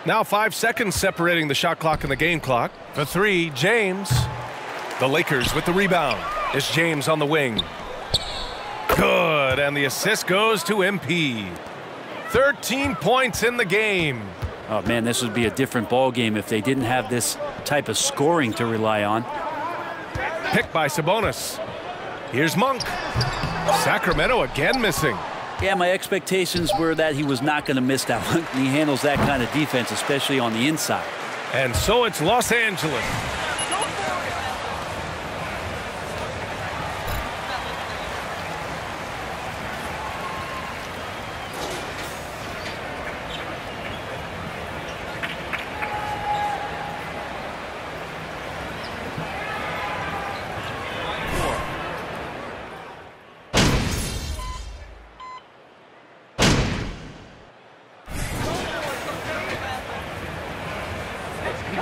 [SPEAKER 3] Now 5 seconds separating the shot clock and the game clock. For 3, James. The Lakers with the rebound. It's James on the wing. Good, and the assist goes to MP. 13 points in the game.
[SPEAKER 20] Oh, man, this would be a different ball game if they didn't have this type of scoring to rely on.
[SPEAKER 3] Picked by Sabonis. Here's Monk. Sacramento again missing.
[SPEAKER 20] Yeah, my expectations were that he was not going to miss that one. He handles that kind of defense, especially on the inside.
[SPEAKER 3] And so it's Los Angeles.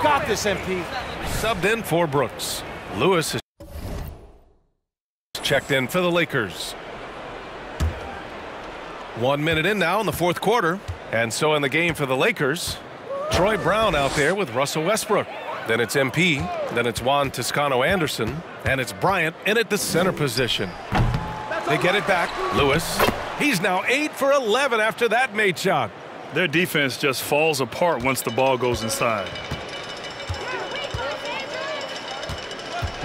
[SPEAKER 13] got this, MP.
[SPEAKER 3] Subbed in for Brooks. Lewis is checked in for the Lakers. 1 minute in now in the fourth quarter. And so in the game for the Lakers, Troy Brown out there with Russell Westbrook. Then it's MP. Then it's Juan Toscano-Anderson. And it's Bryant in at the center position. They get it back. Lewis. He's now 8 for 11 after that made shot.
[SPEAKER 4] Their defense just falls apart once the ball goes inside.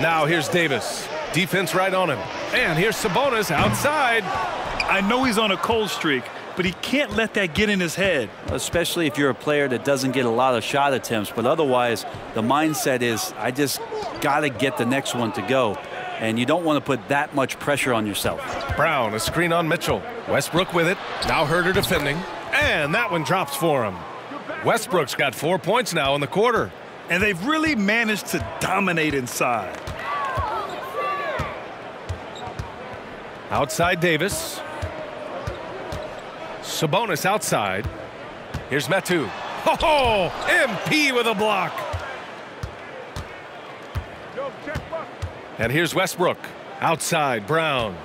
[SPEAKER 3] Now here's Davis. Defense right on him. And here's Sabonis outside.
[SPEAKER 4] I know he's on a cold streak, but he can't let that get in his head.
[SPEAKER 20] Especially if you're a player that doesn't get a lot of shot attempts, but otherwise the mindset is I just got to get the next one to go. And you don't want to put that much pressure on yourself.
[SPEAKER 3] Brown, a screen on Mitchell. Westbrook with it. Now Herter defending. And that one drops for him. Westbrook's got 4 points now in the quarter.
[SPEAKER 4] And they've really managed to dominate inside.
[SPEAKER 3] Outside Davis. Sabonis outside. Here's Metu. Oh, MP with a block. And here's Westbrook. Outside, Brown.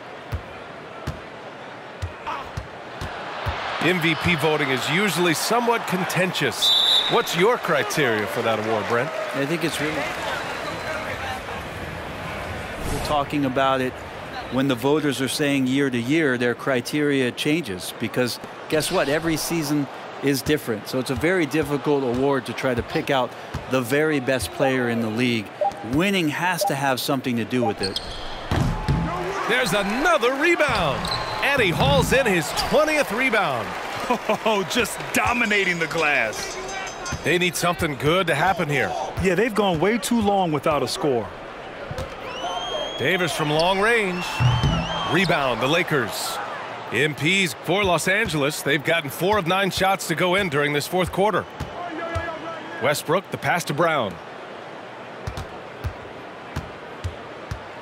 [SPEAKER 3] MVP voting is usually somewhat contentious. What's your criteria for that award, Brent?
[SPEAKER 20] I think it's really... We're talking about it when the voters are saying year to year, their criteria changes. Because guess what? Every season is different. So it's a very difficult award to try to pick out the very best player in the league. Winning has to have something to do with it.
[SPEAKER 3] There's another rebound. And he hauls in his 20th rebound.
[SPEAKER 4] Oh, just dominating the glass.
[SPEAKER 3] They need something good to happen here.
[SPEAKER 4] Yeah, they've gone way too long without a score.
[SPEAKER 3] Davis from long range. Rebound, the Lakers. MPs for Los Angeles. They've gotten 4 of 9 shots to go in during this fourth quarter. Westbrook, the pass to Brown.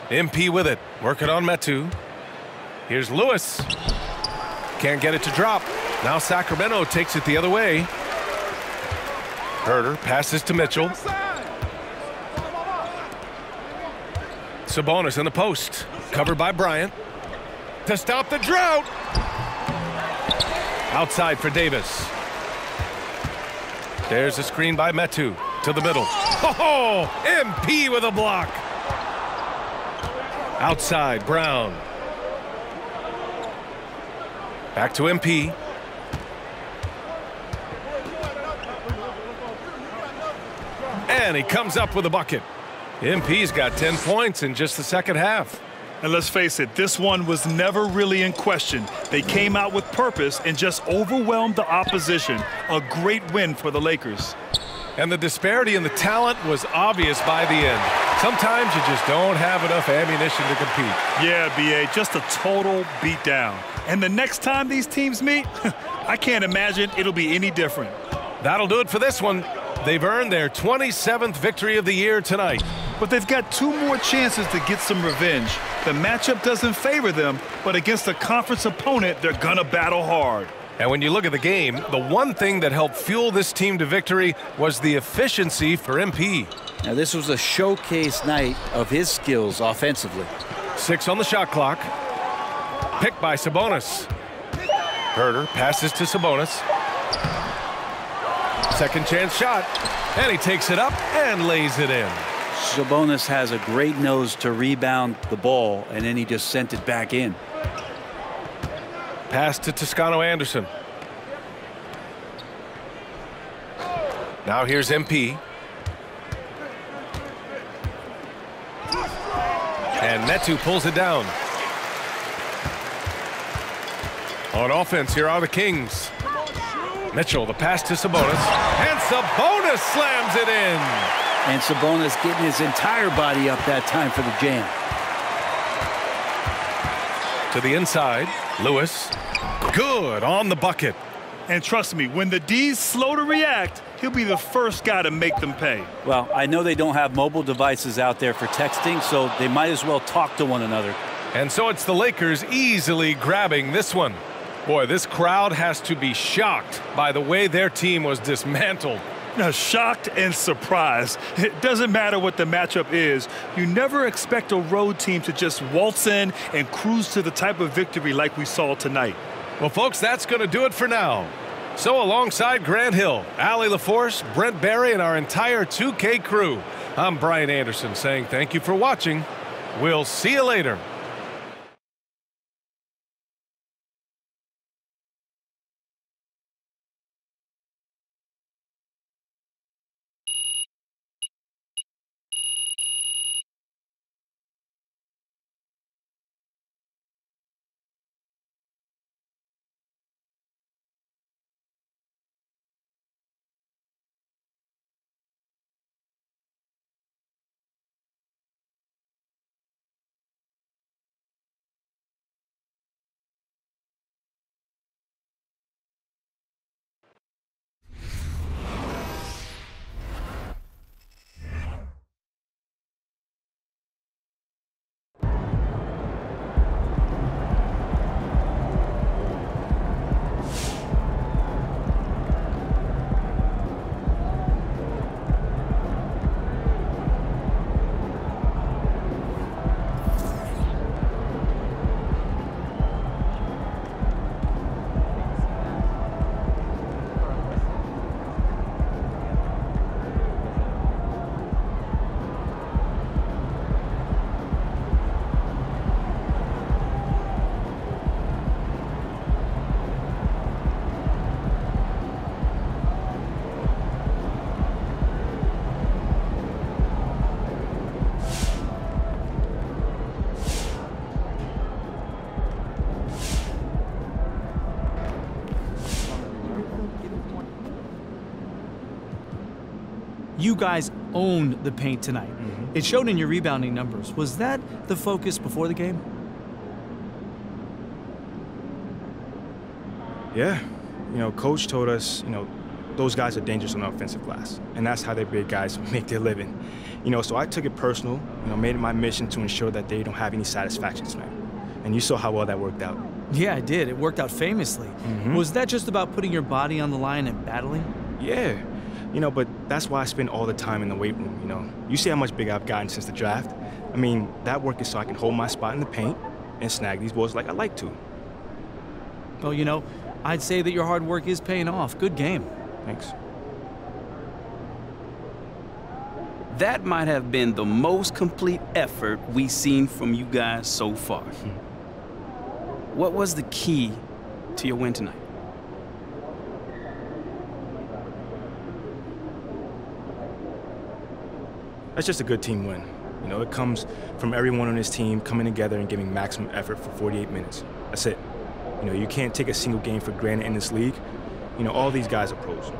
[SPEAKER 3] MP with it. Working on Metu. Here's Lewis. Can't get it to drop. Now Sacramento takes it the other way. Herter passes to Mitchell. Sabonis in the post. Covered by Bryant. To stop the drought. Outside for Davis. There's a screen by Metu. To the middle. Oh, MP with a block. Outside, Brown. Back to MP. And he comes up with a bucket. MP's got 10 points in just the second half.
[SPEAKER 4] And let's face it, this one was never really in question. They came out with purpose and just overwhelmed the opposition. A great win for the Lakers.
[SPEAKER 3] And the disparity in the talent was obvious by the end. Sometimes you just don't have enough ammunition to compete.
[SPEAKER 4] Yeah, B.A., just a total beatdown. And the next time these teams meet, I can't imagine it'll be any different.
[SPEAKER 3] That'll do it for this one. They've earned their 27th victory of the year tonight.
[SPEAKER 4] But they've got 2 more chances to get some revenge. The matchup doesn't favor them, but against a conference opponent, they're gonna battle hard.
[SPEAKER 3] And when you look at the game, the one thing that helped fuel this team to victory was the efficiency for MP.
[SPEAKER 20] Now this was a showcase night of his skills offensively.
[SPEAKER 3] 6 on the shot clock. Picked by Sabonis. Herter passes to Sabonis. Second chance shot. And he takes it up and lays it in.
[SPEAKER 20] Sabonis has a great nose to rebound the ball, and then he just sent it back in.
[SPEAKER 3] Pass to Toscano-Anderson. Now here's MP. And Metu pulls it down. On offense, here are the Kings. Mitchell, the pass to Sabonis. And Sabonis slams it in.
[SPEAKER 20] And Sabonis getting his entire body up that time for the jam.
[SPEAKER 3] To the inside, Lewis. Good on the bucket.
[SPEAKER 4] And trust me, when the D's slow to react, he'll be the first guy to make them pay.
[SPEAKER 20] Well, I know they don't have mobile devices out there for texting, so they might as well talk to one another.
[SPEAKER 3] And so it's the Lakers easily grabbing this one. Boy, this crowd has to be shocked by the way their team was dismantled.
[SPEAKER 4] Shocked and surprised. It doesn't matter what the matchup is. You never expect a road team to just waltz in and cruise to the type of victory like we saw tonight.
[SPEAKER 3] Well, folks, that's going to do it for now. So alongside Grant Hill, Allie LaForce, Brent Barry, and our entire 2K crew, I'm Brian Anderson saying thank you for watching. We'll see you later.
[SPEAKER 6] You guys owned the paint tonight. It showed in your rebounding numbers. Was that the focus before the game?
[SPEAKER 9] Yeah. Coach told us, those guys are dangerous on the offensive glass. And that's how their big guys make their living. So I took it personal, made it my mission to ensure that they don't have any satisfaction tonight. And you saw how well that worked out.
[SPEAKER 6] Yeah, I did. It worked out famously. Was that just about putting your body on the line and battling?
[SPEAKER 9] Yeah. But that's why I spend all the time in the weight room, You see how much bigger I've gotten since the draft? I mean, that work is so I can hold my spot in the paint and snag these balls like I like to.
[SPEAKER 6] Well, I'd say that your hard work is paying off. Good game.
[SPEAKER 9] Thanks.
[SPEAKER 10] That might have been the most complete effort we've seen from you guys so far. What was the key to your win tonight?
[SPEAKER 9] That's just a good team win. It comes from everyone on this team coming together and giving maximum effort for 48 minutes. That's it. You can't take a single game for granted in this league. All these guys are pros.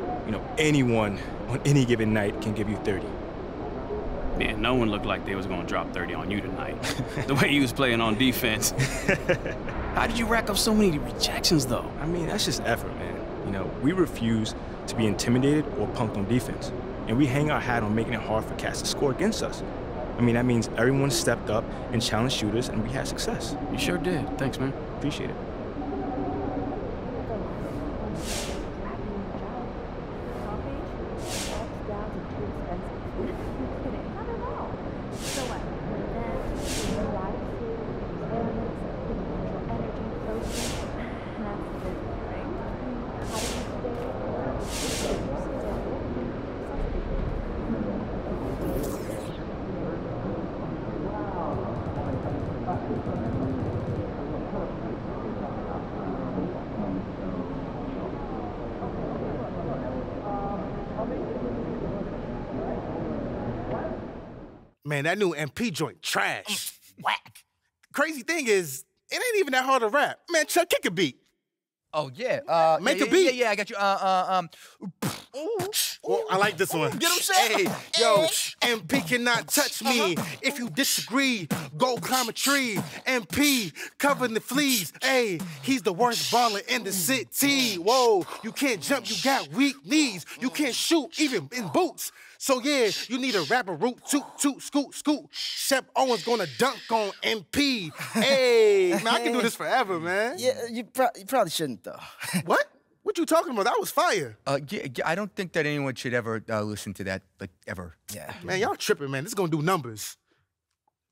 [SPEAKER 9] Anyone on any given night can give you 30.
[SPEAKER 10] Man, no one looked like they was going to drop 30 on you tonight. The way you was playing on defense. How did you rack up so many rejections, though?
[SPEAKER 9] I mean, that's just effort, man. We refuse to be intimidated or punked on defense. And we hang our hat on making it hard for cats to score against us. I mean, that means everyone stepped up and challenged shooters, and we had success.
[SPEAKER 10] You sure did. Thanks, man.
[SPEAKER 9] Appreciate it.
[SPEAKER 14] Man, that new MP joint trash. Whack. Crazy thing is, it ain't even that hard to rap. Man, Chuck, kick a beat.
[SPEAKER 25] Oh, yeah.
[SPEAKER 14] Make a beat.
[SPEAKER 25] Yeah, I got you.
[SPEAKER 14] Well, I like this one.
[SPEAKER 25] Get him set.
[SPEAKER 14] Hey, yo, MP cannot touch me. If you disagree, go climb a tree. MP, covering the fleas. Hey, he's the worst baller in the city. Whoa, you can't jump, you got weak knees. You can't shoot, even in boots. So yeah, you need a rapper root, toot, toot, scoot, scoot. Shep Owens gonna dunk on MP. Hey, man, I can do this forever, man.
[SPEAKER 25] Yeah, you probably shouldn't, though.
[SPEAKER 14] What? What you talking about? That was fire.
[SPEAKER 25] Yeah, I don't think that anyone should ever listen to that, like, ever. Yeah.
[SPEAKER 14] Man, y'all tripping, man. This is gonna do numbers.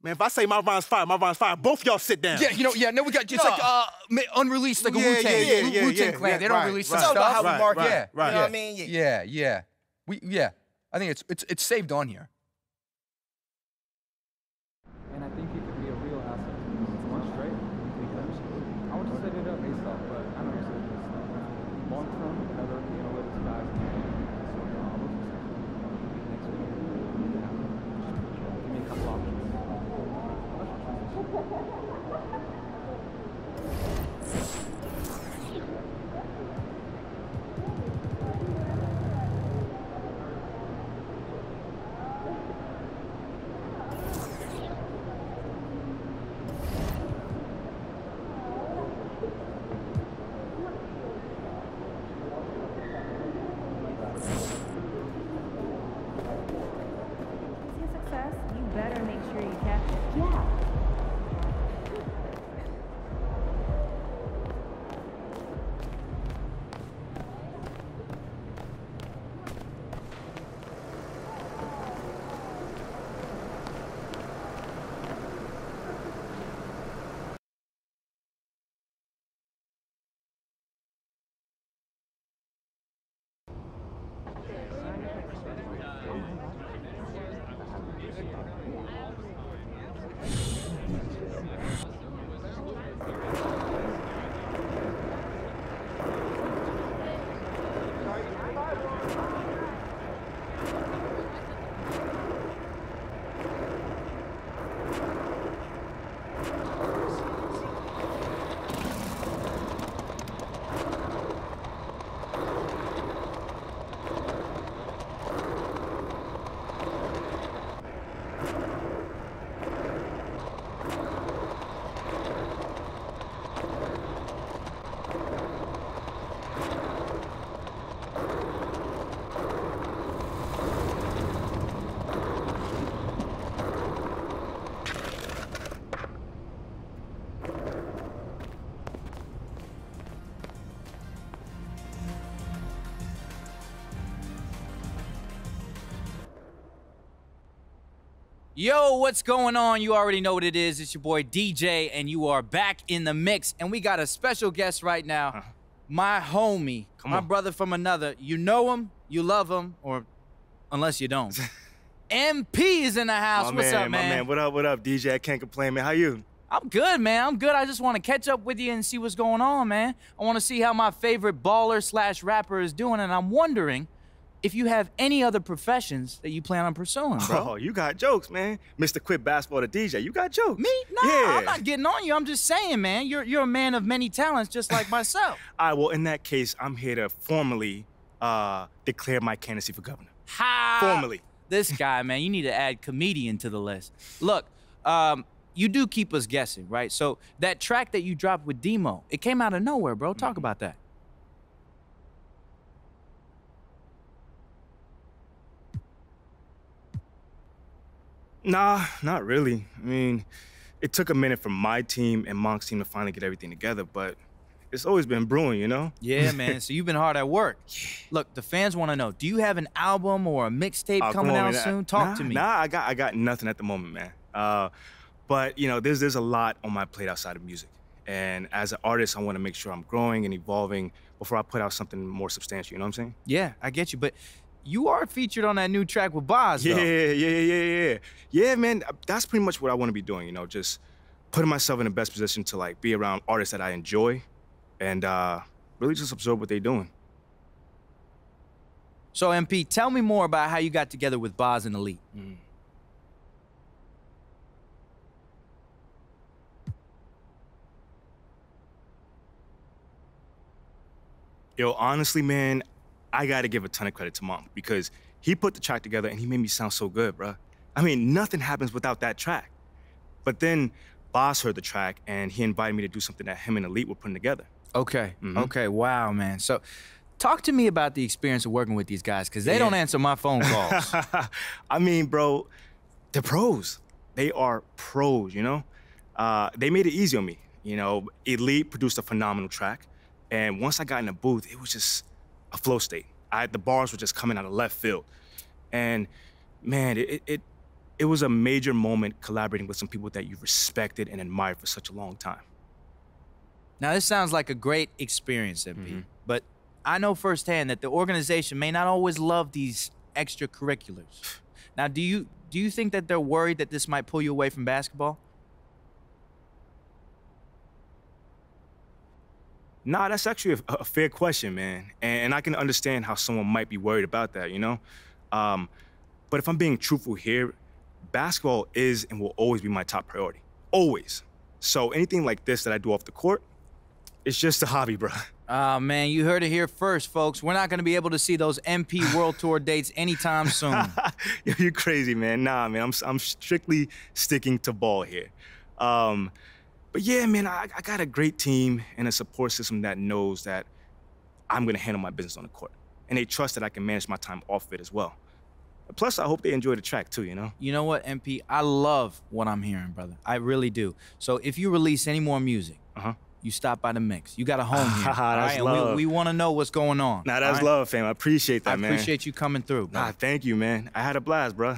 [SPEAKER 14] Man, if I say my rhyme's fire, both y'all sit down.
[SPEAKER 25] Yeah, no, we got, it's like unreleased, like a Wu-Tang clan. They don't release some stuff. How we mark,
[SPEAKER 14] right.
[SPEAKER 25] You know what I mean? Yeah. I think it's saved on here.
[SPEAKER 2] And I think he could be a real asset to this one straight because I want to set it up based off, but I know you're saying this long term, another analytics guys. So next week, give me a couple options.
[SPEAKER 7] Yo, what's going on? You already know what it is. It's your boy DJ, and you are back in the mix. And we got a special guest right now, my homie, my brother from another. You know him, you love him, or unless you don't. MP is in the house. What's up, man?
[SPEAKER 9] My man, what up, DJ? I can't complain, man. How you?
[SPEAKER 7] I'm good, man. I'm good. I just want to catch up with you and see what's going on, man. I want to see how my favorite baller / rapper is doing, and I'm wondering if you have any other professions that you plan on pursuing, bro.
[SPEAKER 9] Oh, you got jokes, man. Mr. Quit Basketball to DJ, you got jokes.
[SPEAKER 7] Me? Nah, I'm not getting on you. I'm just saying, man, you're a man of many talents just like myself.
[SPEAKER 9] All right, well, in that case, I'm here to formally declare my candidacy for governor. Formally.
[SPEAKER 7] This guy, man, you need to add comedian to the list. Look, you do keep us guessing, right? So that track that you dropped with Demo, it came out of nowhere, bro. Talk about that.
[SPEAKER 9] Nah, not really. I mean, it took a minute for my team and Monk's team to finally get everything together, but it's always been brewing, you know?
[SPEAKER 7] Yeah, man. So you've been hard at work. Look, the fans want to know, do you have an album or a mixtape coming out soon? Talk to me.
[SPEAKER 9] Nah, I got nothing at the moment, man. But, you know, there's a lot on my plate outside of music. And as an artist, I want to make sure I'm growing and evolving before I put out something more substantial, you know what I'm saying?
[SPEAKER 7] Yeah, I get you. But you are featured on that new track with Boz, though.
[SPEAKER 9] Yeah, man, that's pretty much what I want to be doing, you know, just putting myself in the best position to, like, be around artists that I enjoy and really just absorb what they're doing.
[SPEAKER 7] So, MP, tell me more about how you got together with Boz and Elite.
[SPEAKER 9] Yo, honestly, man, I got to give a ton of credit to Mom because he put the track together and he made me sound so good, bro. I mean, nothing happens without that track. But then Boz heard the track and he invited me to do something that him and Elite were putting together.
[SPEAKER 7] Okay, okay, wow, man. So talk to me about the experience of working with these guys because they don't answer my phone calls.
[SPEAKER 9] I mean, bro, they're pros. They are pros, you know? They made it easy on me. You know, Elite produced a phenomenal track. And once I got in the booth, it was just a flow state. The bars were just coming out of left field. And man, it was a major moment collaborating with some people that you respected and admired for such a long time.
[SPEAKER 7] Now, this sounds like a great experience, MP, but I know firsthand that the organization may not always love these extracurriculars. Now, do you think that they're worried that this might pull you away from basketball?
[SPEAKER 9] Nah, that's actually a fair question, man. And I can understand how someone might be worried about that, you know? But if I'm being truthful here, basketball is and will always be my top priority. Always. So anything like this that I do off the court, it's just a hobby, bro.
[SPEAKER 7] Man, you heard it here first, folks. We're not going to be able to see those MP World Tour dates anytime soon.
[SPEAKER 9] You're crazy, man. Nah, man, I'm strictly sticking to ball here. But yeah, man, I got a great team and a support system that knows that I'm going to handle my business on the court. And they trust that I can manage my time off it as well. Plus, I hope they enjoy the track too, you know?
[SPEAKER 7] You know what, MP? I love what I'm hearing, brother. I really do. So if you release any more music, you stop by the mix. You got a home here.
[SPEAKER 9] That's love.
[SPEAKER 7] We want to know what's going on.
[SPEAKER 9] Nah, that's love, fam. I appreciate that, man.
[SPEAKER 7] I appreciate you coming through, bro.
[SPEAKER 9] Nah, thank you, man. I had a blast, bro.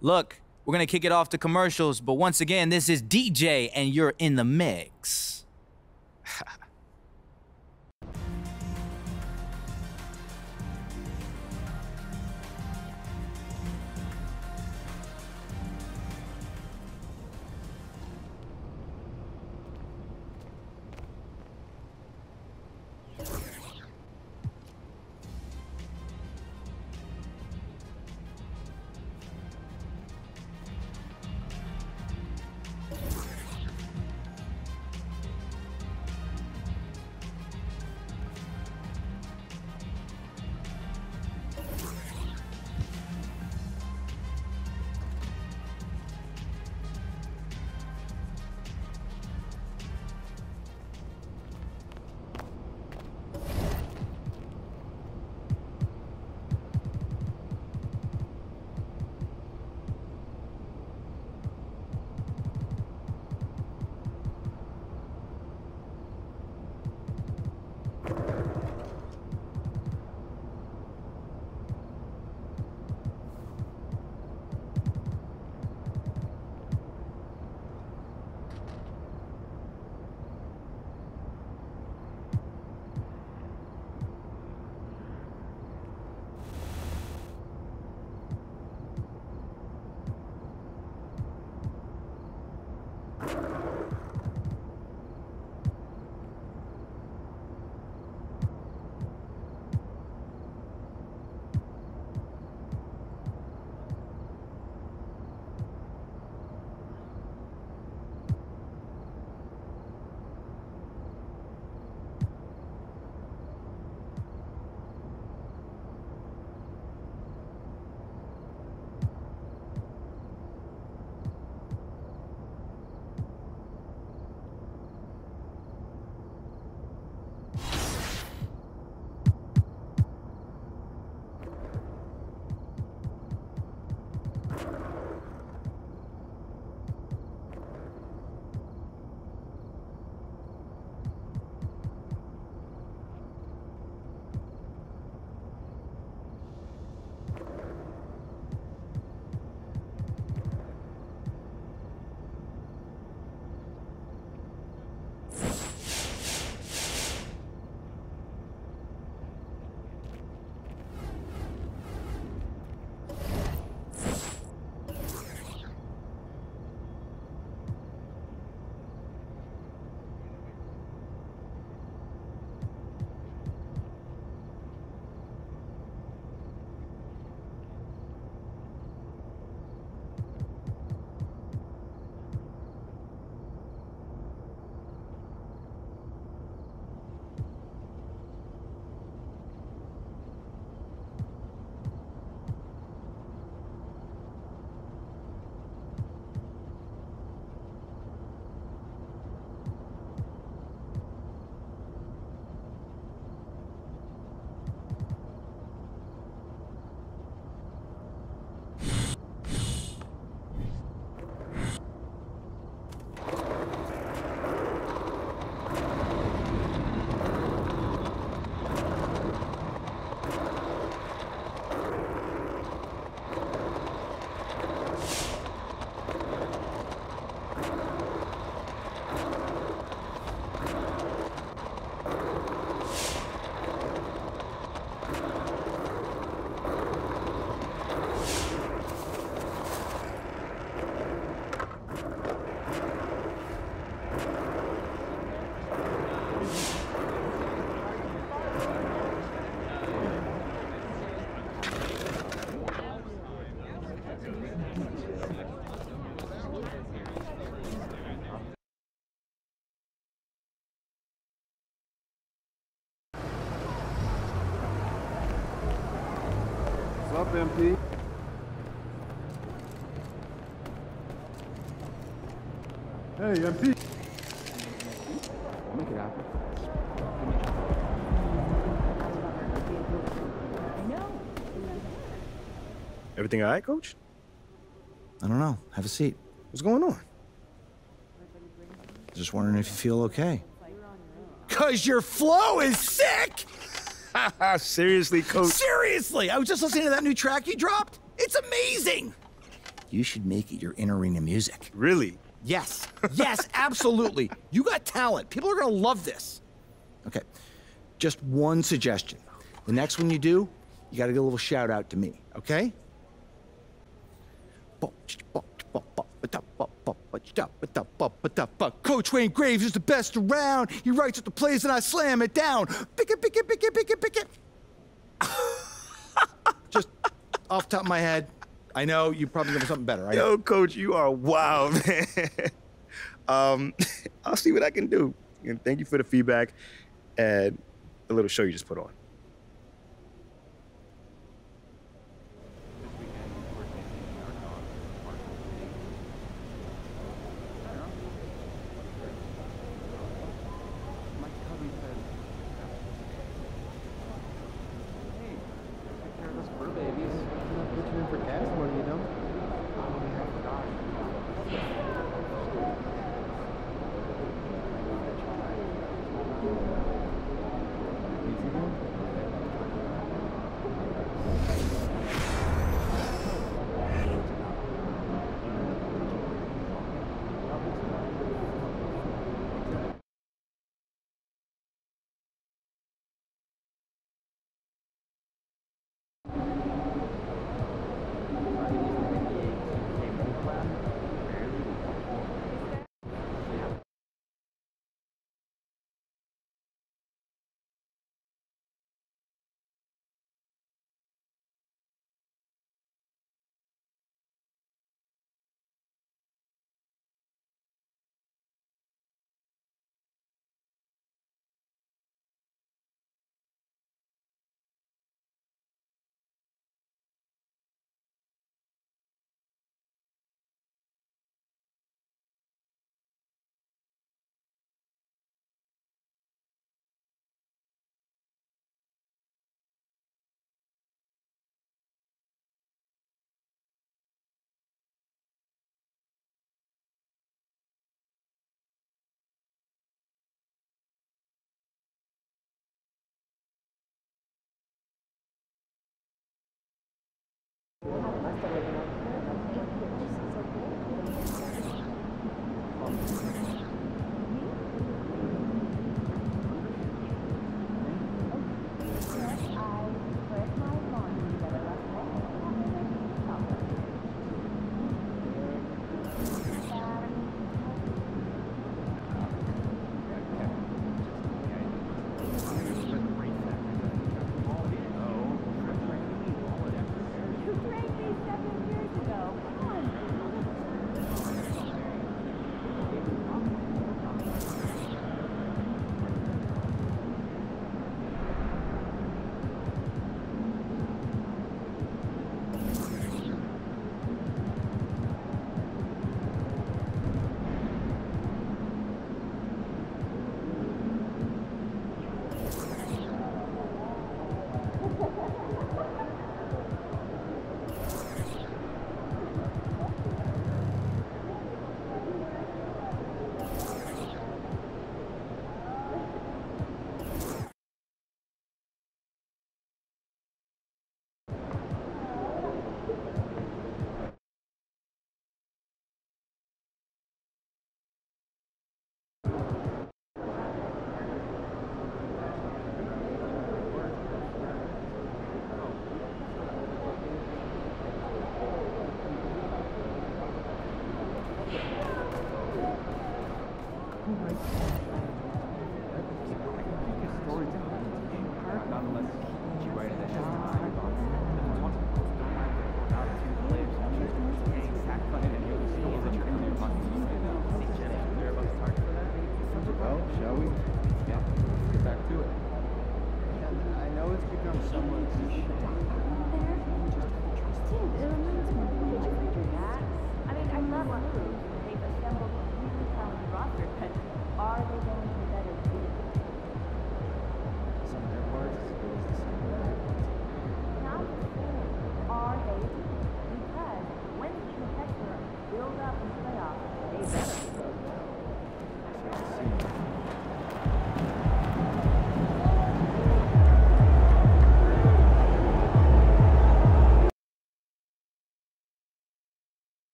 [SPEAKER 7] Look, we're going to kick it off to commercials, but once again, this is DJ, and you're in the mix.
[SPEAKER 24] MP? Hey, MP.
[SPEAKER 2] Make it happen.
[SPEAKER 9] Everything all right, Coach?
[SPEAKER 19] I don't know. Have a seat.
[SPEAKER 9] What's going on?
[SPEAKER 19] Just wondering if you feel okay. Cause your flow is sick!
[SPEAKER 9] Seriously, Coach?
[SPEAKER 19] Seriously! I was just listening to that new track you dropped. It's amazing! You should make it your in-arena music.
[SPEAKER 9] Really?
[SPEAKER 19] Yes. Yes, absolutely. You got talent. People are gonna love this. Okay. Just one suggestion. The next one you do, you gotta get a little shout out to me, okay? Coach Wayne Graves is the best around. He writes up the plays and I slam it down. Pick it. Just off the top of my head. I know you probably have something better.
[SPEAKER 9] Yo, Coach, you are wild, man. I'll see what I can do. And thank you for the feedback and the little show you just put on.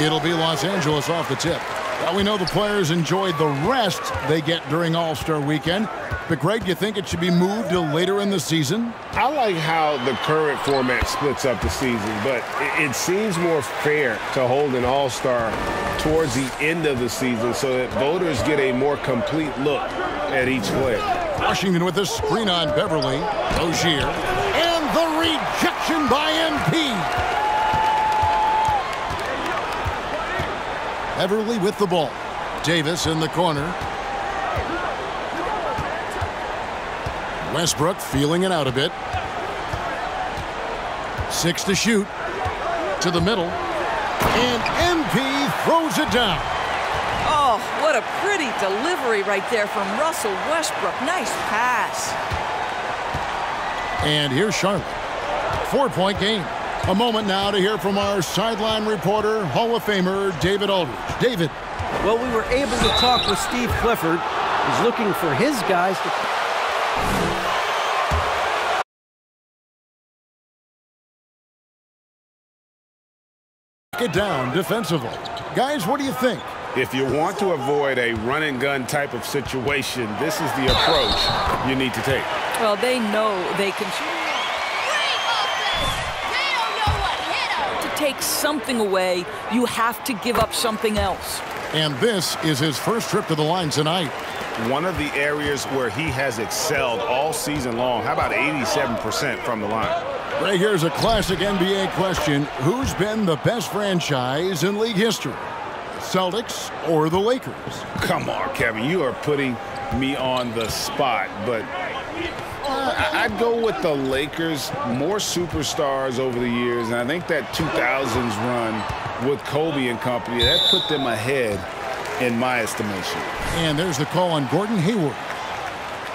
[SPEAKER 1] It'll be Los Angeles off the tip. Well, we know the players enjoyed the rest they get during All-Star Weekend. But, Greg, do you think it should be moved to later in the season?
[SPEAKER 12] I like how the current format splits up the season, but it seems more fair to hold an All-Star towards the end of the season so that voters get a more complete look at each player.
[SPEAKER 1] Washington with a screen on Beverly. Rozier. And the rejection by MP. Beverly with the ball. Davis in the corner. Westbrook feeling it out a bit. 6 to shoot. To the middle. And MP throws it down.
[SPEAKER 8] Oh, what a pretty delivery right there from Russell Westbrook. Nice pass.
[SPEAKER 1] And here's Charlotte. 4-point game. A moment now to hear from our sideline reporter, Hall of Famer David Aldridge. David.
[SPEAKER 15] Well, we were able to talk with Steve Clifford. He's looking for his guys to...
[SPEAKER 1] Get down defensively. Guys, what do you think?
[SPEAKER 12] If you want to avoid a run-and-gun type of situation, this is the approach you need to take.
[SPEAKER 8] Well, they know they can shoot. To take something away, you have to give up something else.
[SPEAKER 1] And this is his first trip to the line tonight.
[SPEAKER 12] One of the areas where he has excelled all season long. How about 87% from the line?
[SPEAKER 1] Right, here's a classic NBA question. Who's been the best franchise in league history? Celtics or the Lakers?
[SPEAKER 12] Come on, Kevin. You are putting me on the spot, but I'd go with the Lakers. More superstars over the years, and I think that 2000s run with Kobe and company, that put them ahead in my estimation.
[SPEAKER 1] And there's the call on Gordon Hayward.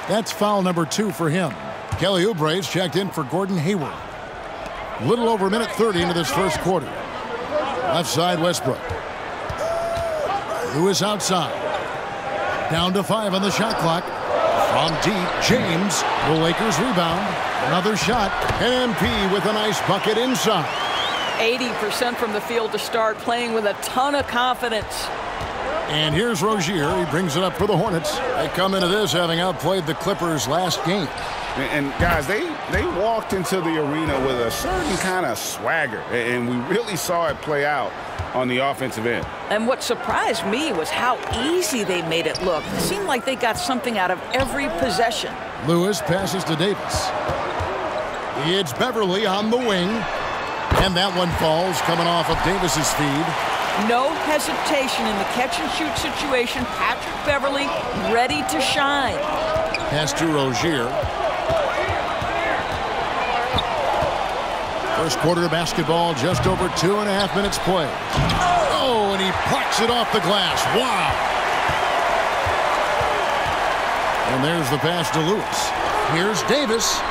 [SPEAKER 1] That's foul number 2 for him. Kelly Oubre's checked in for Gordon Hayward. Little over a minute 30 into this first quarter. Left side, Westbrook. Lewis outside. Down to 5 on the shot clock. From deep, James. The Lakers rebound. Another shot. MP with a nice bucket inside.
[SPEAKER 8] 80% from the field to start, playing with a ton of confidence.
[SPEAKER 1] And here's Rozier. He brings it up for the Hornets. They come into this having outplayed the Clippers last game.
[SPEAKER 12] And guys, they walked into the arena with a certain kind of swagger, and we really saw it play out on the offensive end.
[SPEAKER 8] And what surprised me was how easy they made it look. It seemed like they got something out of every possession.
[SPEAKER 1] Lewis passes to Davis. It's Beverly on the wing. And that one falls coming off of Davis's feed.
[SPEAKER 8] No hesitation in the catch-and-shoot situation. Patrick Beverly ready to shine.
[SPEAKER 1] Pass to Rozier. First quarter of basketball, just over 2.5 minutes played. Oh, and he plucks it off the glass. Wow. And there's the pass to Lewis. Here's Davis.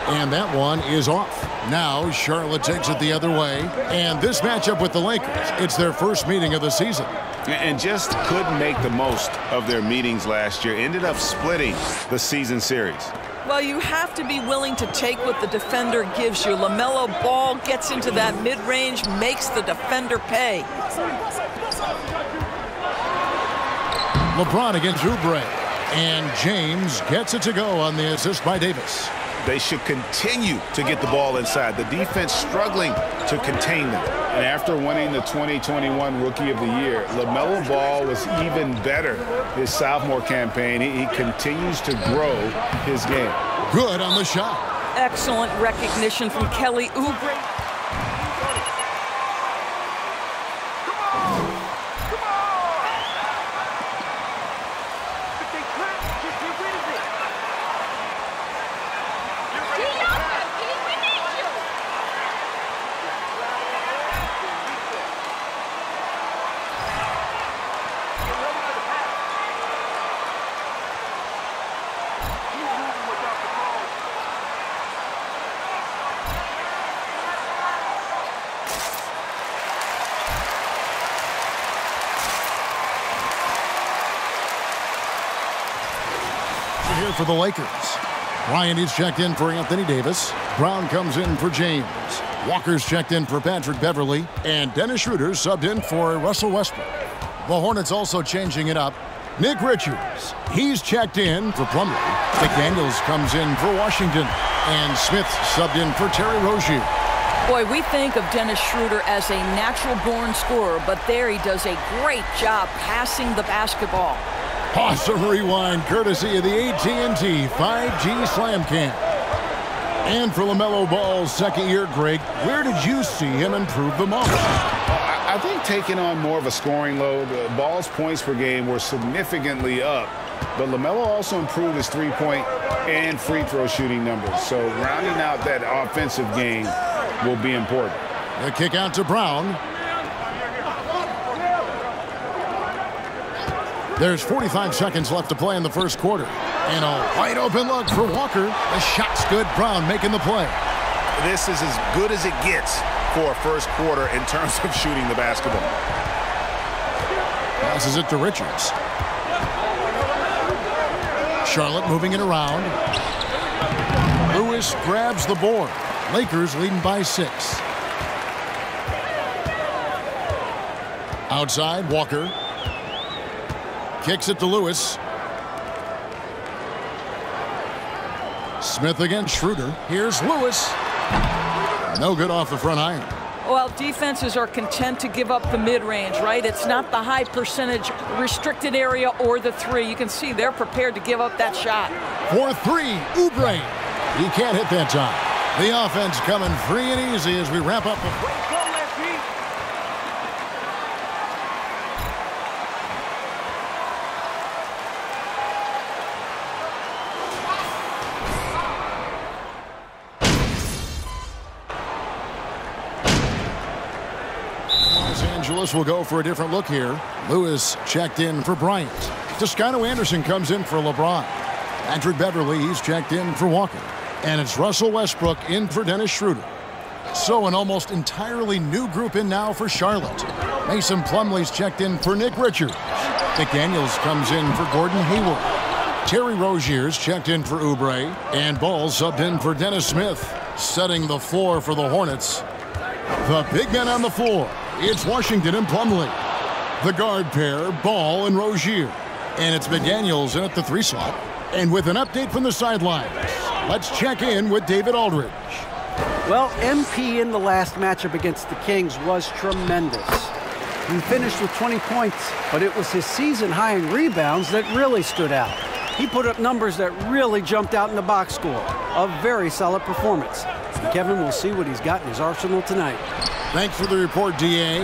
[SPEAKER 1] And that one is off. Now Charlotte takes it the other way. And this matchup with the Lakers, it's their first meeting of the season.
[SPEAKER 12] And just couldn't make the most of their meetings last year. Ended up splitting the season series.
[SPEAKER 8] Well, you have to be willing to take what the defender gives you. LaMelo Ball gets into that mid-range, makes the defender pay.
[SPEAKER 1] LeBron against Oubre. And James gets it to go on the assist by Davis.
[SPEAKER 12] They should continue to get the ball inside. The defense struggling to contain them. And after winning the 2021 Rookie of the Year, LaMelo Ball was even better his sophomore campaign. He continues to grow his game.
[SPEAKER 1] Good on the shot.
[SPEAKER 8] Excellent recognition from Kelly Oubre.
[SPEAKER 1] Here for the Lakers. Ryan is checked in for Anthony Davis. Brown comes in for James. Walker's checked in for Patrick Beverly, and Dennis Schroeder subbed in for Russell Westbrook. The Hornets also changing it up. Nick Richards, he's checked in for Plumlee. McDaniels comes in for Washington, and Smith subbed in for Terry Rozier.
[SPEAKER 8] Boy, we think of Dennis Schroeder as a natural-born scorer, but there he does a great job passing the basketball.
[SPEAKER 1] Awesome rewind courtesy of the AT&T 5G Slam Cam. And for LaMelo Ball's second year, Greg, where did you see him improve the most?
[SPEAKER 11] I think taking on more of a scoring load. Ball's points per game were significantly up, but LaMelo also improved his three-point and free throw shooting numbers. So rounding out that offensive game will be important.
[SPEAKER 1] The kick out to Brown. There's 45 seconds left to play in the first quarter. And a wide open look for Walker. The shot's good. Brown making the play.
[SPEAKER 11] This is as good as it gets for a first quarter in terms of shooting the basketball.
[SPEAKER 1] Passes it to Richards. Charlotte moving it around. Lewis grabs the board. Lakers leading by 6. Outside, Walker. Kicks it to Lewis. Smith against Schroeder. Here's Lewis. No good off the front iron.
[SPEAKER 8] Well, defenses are content to give up the mid-range, right? It's not the high percentage restricted area or the three. You can see they're prepared to give up that shot.
[SPEAKER 1] For 3, Oubre. He can't hit that time. The offense coming free and easy as we wrap up the... Will go for a different look here. Lewis checked in for Bryant. Toscano Anderson comes in for LeBron. Patrick Beverly, he's checked in for Walker. And it's Russell Westbrook in for Dennis Schroeder. So an almost entirely new group in now for Charlotte. Mason Plumlee's checked in for Nick Richards. McDaniels comes in for Gordon Hayward. Terry Rozier's checked in for Oubre. And Ball subbed in for Dennis Smith, setting the floor for the Hornets. The big men on the floor. It's Washington and Plumlee. The guard pair, Ball and Rozier. And it's McDaniels in at the 3 slot. And with an update from the sidelines, let's check in with David Aldridge.
[SPEAKER 15] Well, MP in the last matchup against the Kings was tremendous. He finished with 20 points, but it was his season high in rebounds that really stood out. He put up numbers that really jumped out in the box score. A very solid performance. And Kevin will see what he's got in his arsenal tonight.
[SPEAKER 1] Thanks for the report, D.A.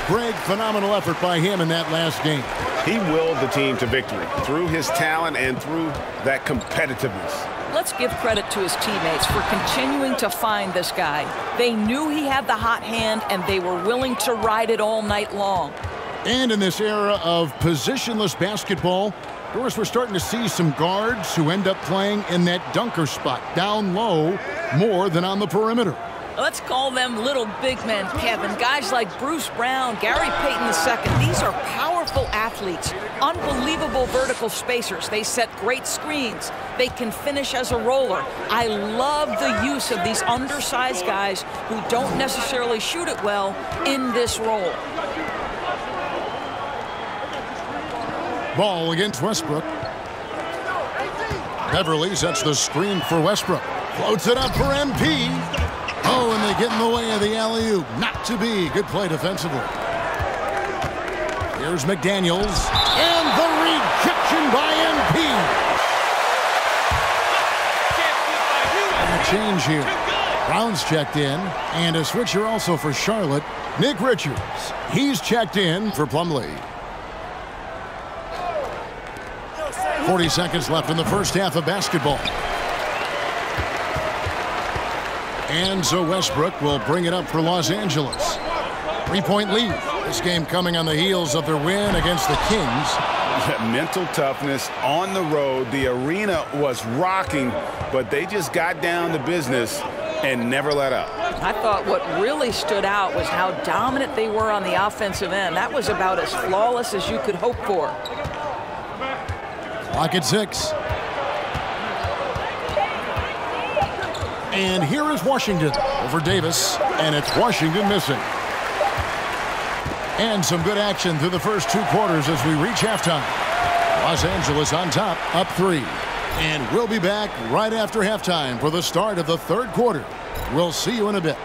[SPEAKER 1] Greg, phenomenal effort by him in that last game.
[SPEAKER 11] He willed the team to victory through his talent and through that competitiveness.
[SPEAKER 8] Let's give credit to his teammates for continuing to find this guy. They knew he had the hot hand, and they were willing to ride it all night long.
[SPEAKER 1] And in this era of positionless basketball, of course, we're starting to see some guards who end up playing in that dunker spot, down low, more than on the perimeter.
[SPEAKER 8] Let's call them little big men, Kevin. Guys like Bruce Brown, Gary Payton II. These are powerful athletes, unbelievable vertical spacers. They set great screens. They can finish as a roller. I love the use of these undersized guys who don't necessarily shoot it well in this role.
[SPEAKER 1] Ball against Westbrook. Beverly sets the screen for Westbrook. Floats it up for MP. Oh, and they get in the way of the alley-oop. Not to be. Good play defensively. Here's McDaniels. And the rejection by MP. And a change here. Brown's checked in. And a switcher also for Charlotte. Nick Richards. He's checked in for Plumlee. 40 seconds left in the first half of basketball. And so Westbrook will bring it up for Los Angeles. 3-point lead. This game coming on the heels of their win against the Kings.
[SPEAKER 11] Mental toughness on the road. The arena was rocking, but they just got down to business and never let up.
[SPEAKER 8] I thought what really stood out was how dominant they were on the offensive end. That was about as flawless as you could hope for.
[SPEAKER 1] Clock at 6. And here is Washington over Davis, and it's Washington missing. And some good action through the first 2 quarters as we reach halftime. Los Angeles on top, up 3. And we'll be back right after halftime for the start of the 3rd quarter. We'll see you in a bit.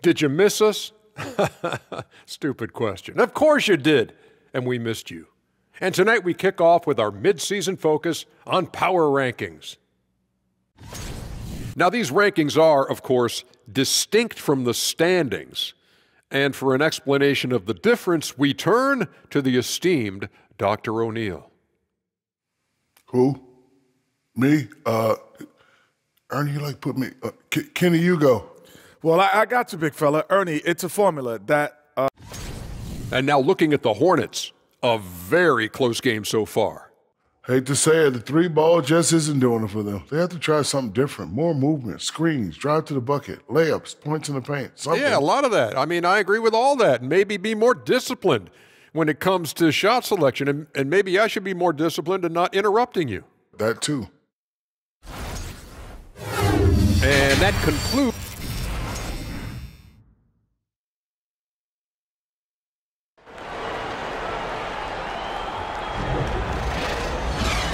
[SPEAKER 5] Did you miss us? Stupid question. Of course you did, and we missed you. And tonight we kick off with our mid-season focus on power rankings. Now these rankings are, of course, distinct from the standings. And for an explanation of the difference, we turn to the esteemed Dr. O'Neill.
[SPEAKER 16] Who? Me? Ernie, you like put me... Kenny, you go.
[SPEAKER 17] Well, I got you, big fella. Ernie, it's a formula that...
[SPEAKER 5] And now looking at the Hornets, a very close game so far.
[SPEAKER 16] Hate to say it, the 3-ball just isn't doing it for them. They have to try something different. More movement, screens, drive to the bucket, layups, points in the paint, something.
[SPEAKER 5] Yeah, a lot of that. I mean, I agree with all that. Maybe be more disciplined when it comes to shot selection. And maybe I should be more disciplined in not interrupting you.
[SPEAKER 16] That too.
[SPEAKER 5] And that concludes...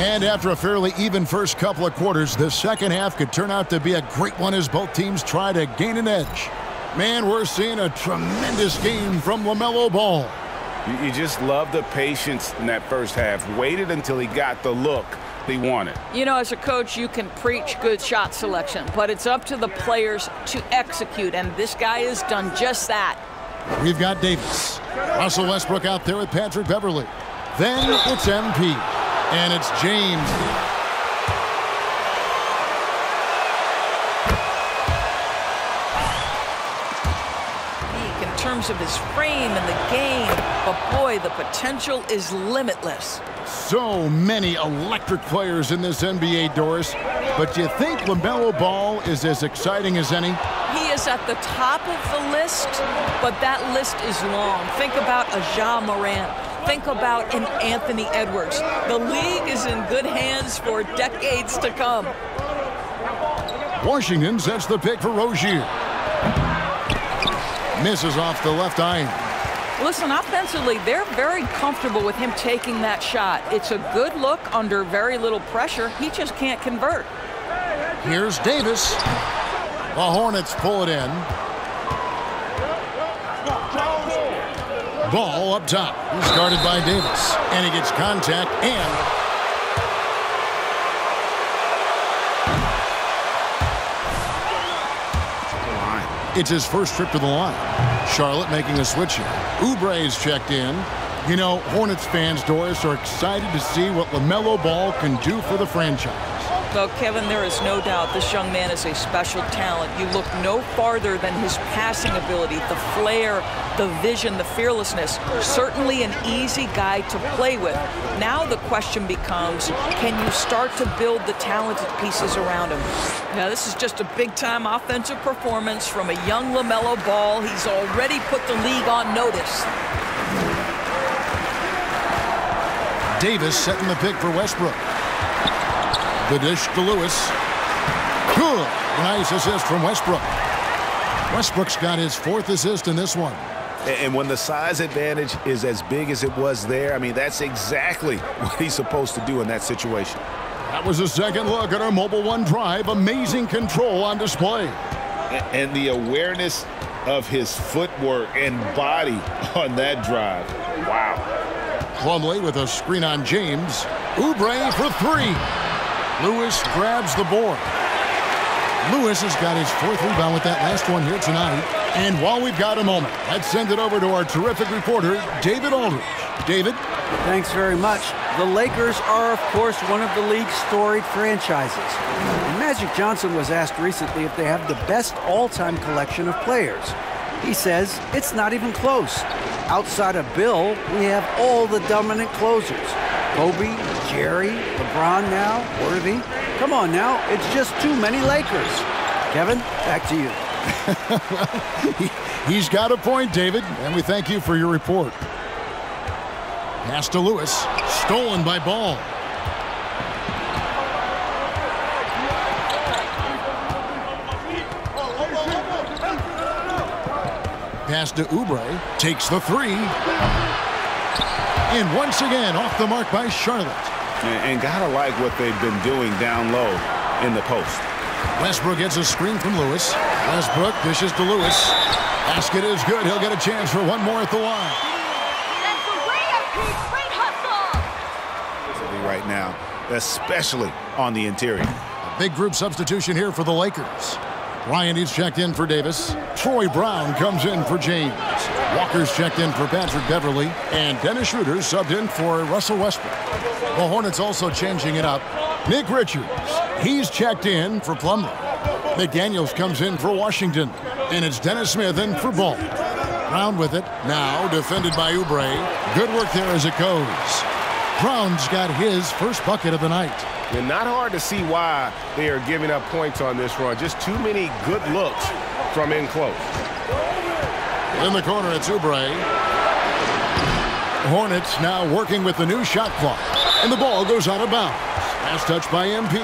[SPEAKER 1] And after a fairly even first couple of quarters, the second half could turn out to be a great one as both teams try to gain an edge. Man, we're seeing a tremendous game from LaMelo Ball.
[SPEAKER 11] You just love the patience in that first half. Waited until he got the look he wanted.
[SPEAKER 8] You know, as a coach, you can preach good shot selection, but it's up to the players to execute, and this guy has done just that.
[SPEAKER 1] We've got Davis. Russell Westbrook out there with Patrick Beverley. Then it's MP. And it's James.
[SPEAKER 8] In terms of his frame and the game, but boy, the potential is limitless.
[SPEAKER 1] So many electric players in this NBA, Doris. But do you think LaMelo Ball is as exciting as any?
[SPEAKER 8] He is at the top of the list, but that list is long. Think about a Ja Morant. Think about an Anthony Edwards. The league is in good hands for decades to come.
[SPEAKER 1] Washington sets the pick for Rozier. Misses off the left iron.
[SPEAKER 8] Listen, offensively, they're very comfortable with him taking that shot. It's a good look under very little pressure. He just can't convert.
[SPEAKER 1] Here's Davis. The Hornets pull it in. Ball up top. He's guarded by Davis. And he gets contact and... It's his first trip to the line. Charlotte making a switch here. Oubre's checked in. You know, Hornets fans, Doris, are excited to see what LaMelo Ball can do for the franchise.
[SPEAKER 8] Well, Kevin, there is no doubt this young man is a special talent. You look no farther than his passing ability, the flair, the vision, the fearlessness. Certainly an easy guy to play with. Now the question becomes, can you start to build the talented pieces around him? Now, this is just a big-time offensive performance from a young LaMelo Ball. He's already put the league on notice.
[SPEAKER 1] Davis setting the pick for Westbrook. The dish to Lewis. Good. Nice assist from Westbrook. Westbrook's got his 4th assist in this one.
[SPEAKER 11] And when the size advantage is as big as it was there, I mean, that's exactly what he's supposed to do in that situation.
[SPEAKER 1] That was a second look at our Mobile One drive. Amazing control on display.
[SPEAKER 11] And the awareness of his footwork and body on that drive. Wow.
[SPEAKER 1] Plumlee with a screen on James. Oubre for 3. Lewis grabs the board. Lewis has got his 4th rebound with that last one here tonight. And while we've got a moment, let's send it over to our terrific reporter, David Aldridge. David?
[SPEAKER 15] Thanks very much. The Lakers are, of course, one of the league's storied franchises. And Magic Johnson was asked recently if they have the best all-time collection of players. He says it's not even close. Outside of Bill, we have all the dominant closers. Kobe, Jerry, LeBron now, Worthy. Come on now, it's just too many Lakers. Kevin, back to you.
[SPEAKER 1] He's got a point, David, and we thank you for your report. Pass to Lewis, stolen by Ball. Pass to Oubre, takes the three. And once again, off the mark by Charlotte.
[SPEAKER 11] And gotta like what they've been doing down low in the post.
[SPEAKER 1] Westbrook gets a screen from Lewis. Westbrook dishes to Lewis. Basket is good. He'll get a chance for one more at the line.
[SPEAKER 13] That's the layup, Pete. Great hustle.
[SPEAKER 11] Right now, especially on the interior.
[SPEAKER 1] A big group substitution here for the Lakers. Bryant is checked in for Davis. Troy Brown comes in for James. Walker's checked in for Patrick Beverly. And Dennis Schroeder subbed in for Russell Westbrook. The Hornets also changing it up. Nick Richards, he's checked in for Plumlee. McDaniels comes in for Washington. And it's Dennis Smith in for Ball. Brown with it. Now defended by Oubre. Good work there as it goes. Brown's got his first bucket of the night.
[SPEAKER 12] And not hard to see why they are giving up points on this run. Just too many good looks from in close.
[SPEAKER 1] In the corner, it's Oubre. Hornets now working with the new shot clock. And the ball goes out of bounds. Last touch by MP.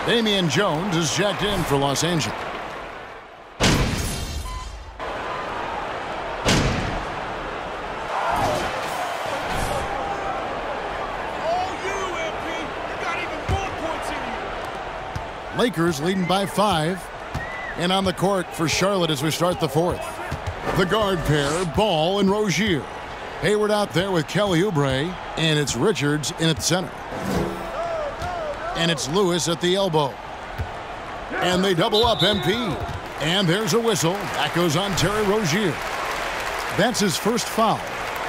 [SPEAKER 1] Damian Jones is checked in for Los Angeles. Lakers leading by 5. And on the court for Charlotte as we start the fourth. The guard pair, Ball and Rozier. Hayward out there with Kelly Oubre. And it's Richards in at the center. And it's Lewis at the elbow. And they double up MP. And there's a whistle. That goes on Terry Rozier. That's his first foul.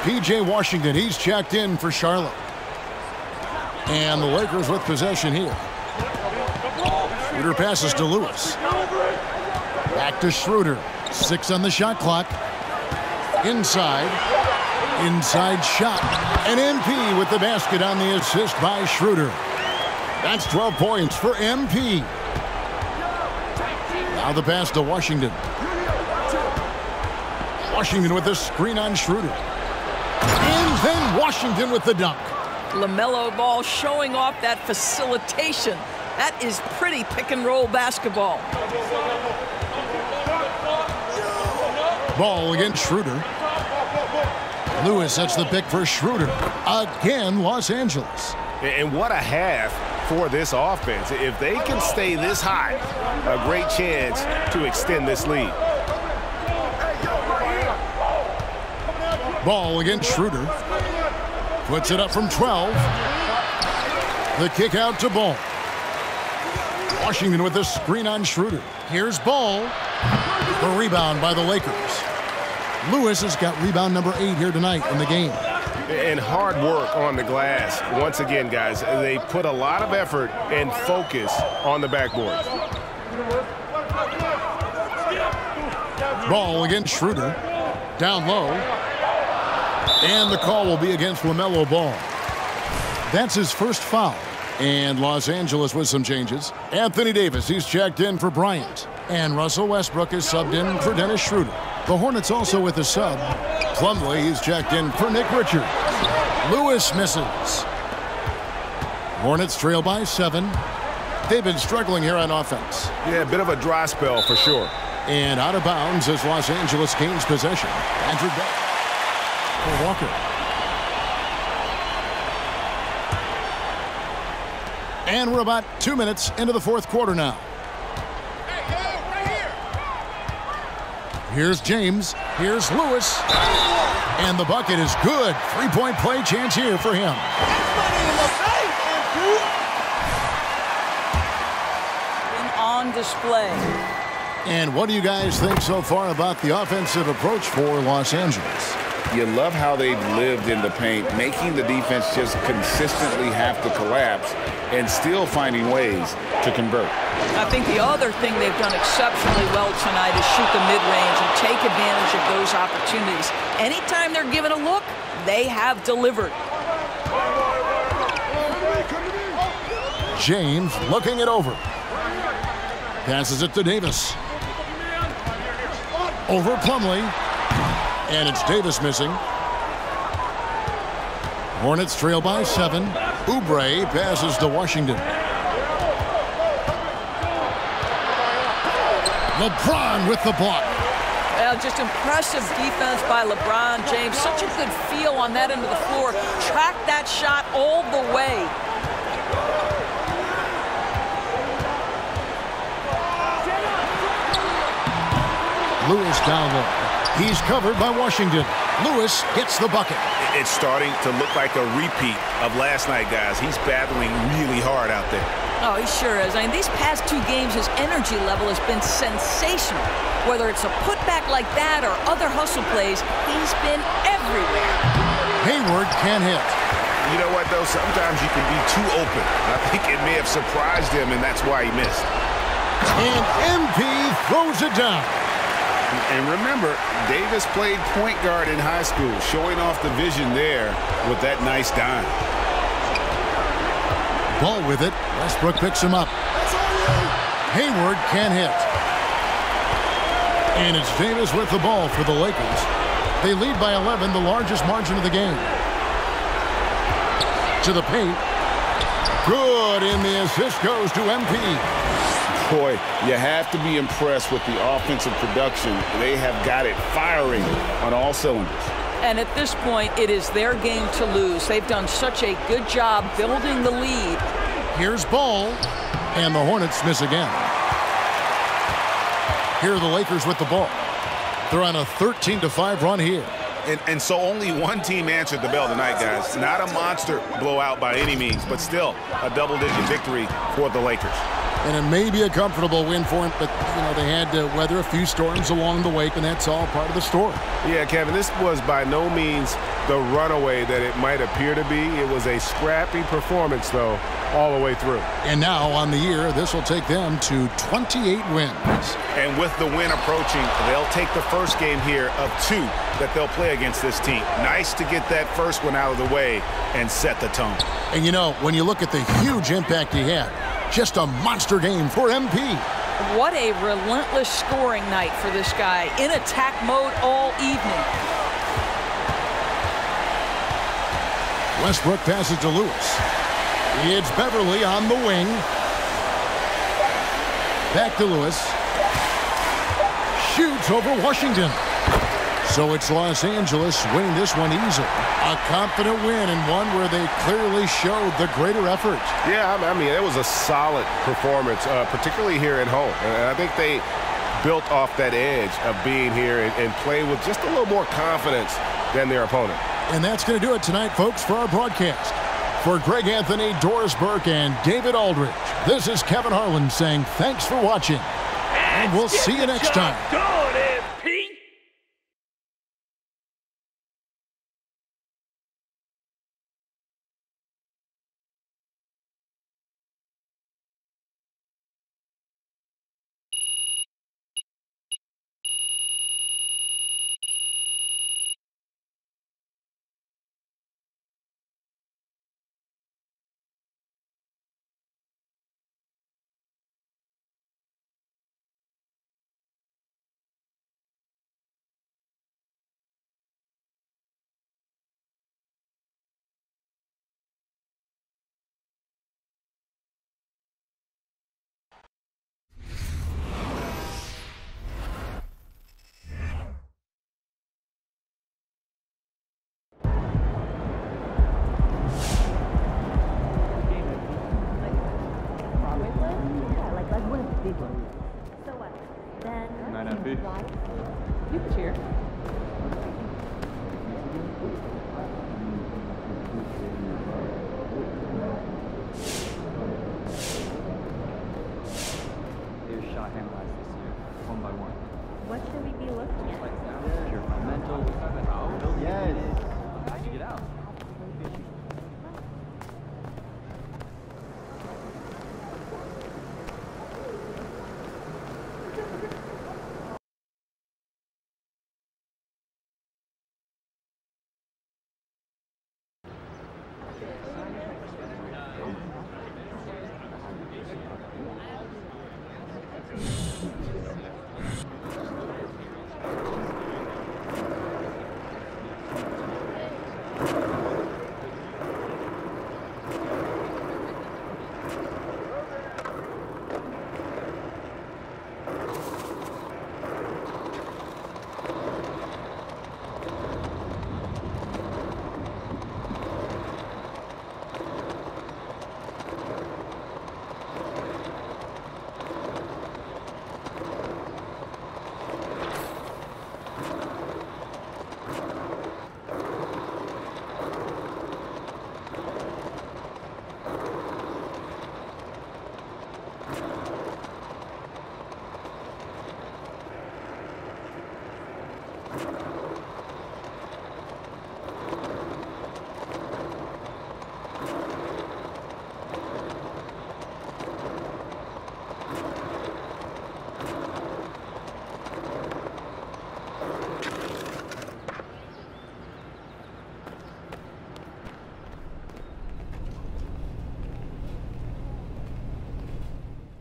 [SPEAKER 1] P.J. Washington, he's checked in for Charlotte. And the Lakers with possession here. Schroeder passes to Lewis. Back to Schroeder. 6 on the shot clock. Inside. Inside shot. And MP with the basket on the assist by Schroeder. That's 12 points for MP. Now the pass to Washington. Washington with the screen on Schroeder. And then Washington with the dunk.
[SPEAKER 8] LaMelo Ball showing off that facilitation. That is pretty pick-and-roll basketball.
[SPEAKER 1] Ball against Schroeder. Lewis sets the pick for Schroeder. Again, Los Angeles.
[SPEAKER 12] And what a half for this offense. If they can stay this high, a great chance to extend this lead.
[SPEAKER 1] Ball against Schroeder. Puts it up from 12. The kick out to Ball. Washington with the screen on Schroeder. Here's Ball. The rebound by the Lakers. Lewis has got rebound number 8 here tonight in the game.
[SPEAKER 12] And hard work on the glass. Once again, guys, they put a lot of effort and focus on the backboard.
[SPEAKER 1] Ball against Schroeder. Down low. And the call will be against LaMelo Ball. That's his first foul. And Los Angeles with some changes. Anthony Davis, he's checked in for Bryant. And Russell Westbrook is subbed in for Dennis Schroeder. The Hornets also with a sub. Plumlee, he's checked in for Nick Richards. Lewis misses. Hornets trail by 7. They've been struggling here on offense.
[SPEAKER 12] Yeah, a bit of a dry spell for sure.
[SPEAKER 1] And out of bounds as Los Angeles gains possession. Andrew Beck for Walker. And we're about 2 minutes into the fourth quarter now. Here's James. Here's Lewis. And the bucket is good. 3-point play chance here for him.
[SPEAKER 8] On display.
[SPEAKER 1] And what do you guys think so far about the offensive approach for Los Angeles?
[SPEAKER 11] You love how they've lived in the paint, making the defense just consistently have to collapse and still finding ways to convert.
[SPEAKER 8] I think the other thing they've done exceptionally well tonight is shoot the mid-range and take advantage of those opportunities. Anytime they're given a look, they have delivered.
[SPEAKER 1] James looking it over. Passes it to Davis. Over Plumlee. And it's Davis missing. Hornets trail by 7. Oubre passes to Washington. LeBron with the block.
[SPEAKER 8] Well, just impressive defense by LeBron James. Such a good feel on that end of the floor. Track that shot all the way.
[SPEAKER 1] Lewis down low. He's covered by Washington. Lewis gets the bucket.
[SPEAKER 18] It's starting to look like a repeat of last night, guys. He's battling really hard out there.
[SPEAKER 8] Oh, he sure is. I mean, these past 2 games, his energy level has been sensational. Whether it's a putback like that or other hustle plays, he's been everywhere.
[SPEAKER 1] Hayward can't hit.
[SPEAKER 18] You know what, though? Sometimes you can be too open. I think it may have surprised him, and that's why he missed.
[SPEAKER 1] And MP throws it down.
[SPEAKER 11] And remember, Davis played point guard in high school, showing off the vision there with that nice dime.
[SPEAKER 1] Ball with it. Westbrook picks him up. Hayward can't hit. And it's Davis with the ball for the Lakers. They lead by 11, the largest margin of the game. To the paint. Good, and the assist goes to MP.
[SPEAKER 11] Boy, you have to be impressed with the offensive production. They have got it firing on all cylinders.
[SPEAKER 8] And at this point, it is their game to lose. They've done such a good job building the lead.
[SPEAKER 1] Here's Ball, and the Hornets miss again. Here are the Lakers with the ball. They're on a 13-5 run here.
[SPEAKER 18] And so only one team answered the bell tonight, guys. Not a monster blowout by any means, but still a double-digit victory for the Lakers.
[SPEAKER 1] And it may be a comfortable win for them, but, you know, they had to weather a few storms along the way, and that's all part of the story.
[SPEAKER 12] Yeah, Kevin, this was by no means the runaway that it might appear to be. It was a scrappy performance, though, all the way through.
[SPEAKER 1] And now on the year, this will take them to 28 wins.
[SPEAKER 18] And with the win approaching, they'll take the first game here of 2 that they'll play against this team. Nice to get that first one out of the way and set the tone.
[SPEAKER 1] And, you know, when you look at the huge impact he had, just a monster game for MP.
[SPEAKER 8] What a relentless scoring night for this guy. In attack mode all evening.
[SPEAKER 1] Westbrook passes to Lewis. It's Beverly on the wing. Back to Lewis. Shoots over Washington. So it's Los Angeles winning this one easily. A confident win and one where they clearly showed the greater effort.
[SPEAKER 12] Yeah, I mean, it was a solid performance, particularly here at home. And I think they built off that edge of being here and played with just a little more confidence than their opponent.
[SPEAKER 1] And that's going to do it tonight, folks, for our broadcast. For Greg Anthony, Doris Burke, and David Aldridge, this is Kevin Harlan saying thanks for watching. And we'll see you next time.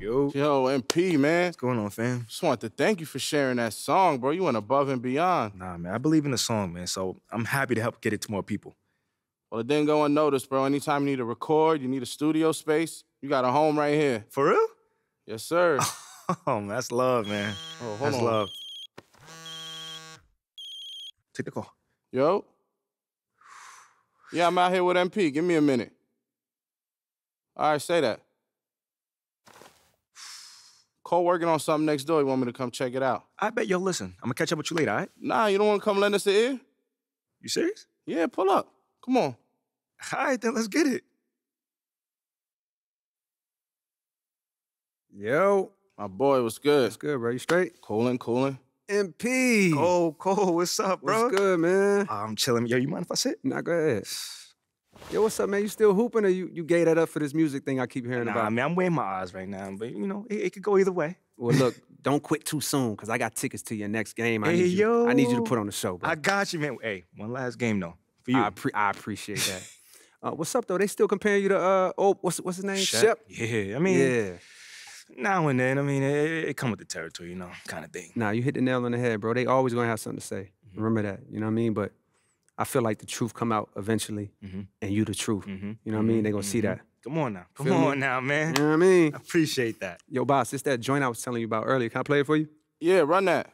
[SPEAKER 4] Yo, MP, man. What's
[SPEAKER 9] going on, fam?
[SPEAKER 4] Just want to thank you for sharing that song, bro. You went above and beyond.
[SPEAKER 9] Nah, man, I believe in the song, man, so I'm happy to help get it to more people.
[SPEAKER 4] Well, it didn't go unnoticed, bro. Anytime you need to record, you need a studio space, you got a home right here.
[SPEAKER 9] For real?
[SPEAKER 4] Yes, sir.
[SPEAKER 9] Oh, man, that's love, man.
[SPEAKER 4] Oh, hold
[SPEAKER 9] that's
[SPEAKER 4] on.
[SPEAKER 9] love. Take the call.
[SPEAKER 4] Yo? Yeah, I'm out here with MP. Give me a minute. All right, say that. Cole working on something next door. You want me to come check it out?
[SPEAKER 9] I bet. Yo, listen, I'm going to catch up with you later, all right?
[SPEAKER 4] Nah, you don't want to come lend us an ear?
[SPEAKER 9] You serious?
[SPEAKER 4] Yeah, pull up. Come on.
[SPEAKER 9] All right, then let's get it.
[SPEAKER 4] Yo. My boy, what's good?
[SPEAKER 20] What's good, bro? You straight?
[SPEAKER 4] Cooling.
[SPEAKER 20] MP.
[SPEAKER 9] Cole, what's up, bro?
[SPEAKER 20] What's good, man?
[SPEAKER 9] I'm chilling. Yo, you mind if I sit?
[SPEAKER 20] Nah, go ahead. Yo, what's up, man? You still hooping or you gave that up for this music thing I keep hearing about?
[SPEAKER 9] I mean, I'm weighing my odds right now, but, you know, it could go either way.
[SPEAKER 20] Well, look, don't quit too soon, because I got tickets to your next game. I
[SPEAKER 9] Hey,
[SPEAKER 20] need you,
[SPEAKER 9] yo.
[SPEAKER 20] I need you to put on the show, bro.
[SPEAKER 9] I got you, man. Hey, one last game, though, for you.
[SPEAKER 20] I appreciate that. What's up, though? They still comparing you to, what's his name? Shep?
[SPEAKER 9] Yeah, I mean,
[SPEAKER 20] yeah.
[SPEAKER 9] Now and then, I mean, it come with the territory, you know, kind of thing.
[SPEAKER 20] Nah, you hit the nail on the head, bro. They always gonna have something to say. Remember that, you know what I mean? But I feel like the truth come out eventually, and you the truth. You know what I mean? They gonna see that.
[SPEAKER 9] Come on now. Come
[SPEAKER 20] Feel me?
[SPEAKER 9] on now, man.
[SPEAKER 20] You know what I mean?
[SPEAKER 9] I appreciate that.
[SPEAKER 20] Yo, boss, it's that joint I was telling you about earlier. Can I play it for you?
[SPEAKER 4] Yeah, run that.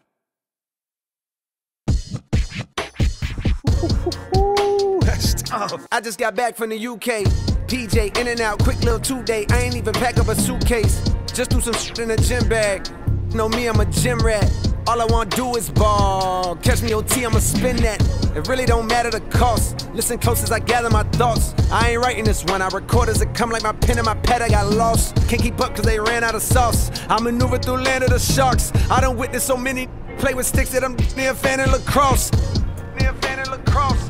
[SPEAKER 9] That's tough.
[SPEAKER 21] I just got back from the UK. DJ, in and out, quick little 2-day. I ain't even pack up a suitcase. Just do some shit in a gym bag. Know me, I'm a gym rat. All I wanna do is ball. Catch me OT, I'ma spin that. It really don't matter the cost. Listen close as I gather my thoughts. I ain't writing this one. I record as it come like my pen and my pad. I got lost. Can't keep up cause they ran out of sauce. I maneuver through land of the sharks. I done witnessed so many play with sticks that I'm near fan in lacrosse. Near fan in lacrosse.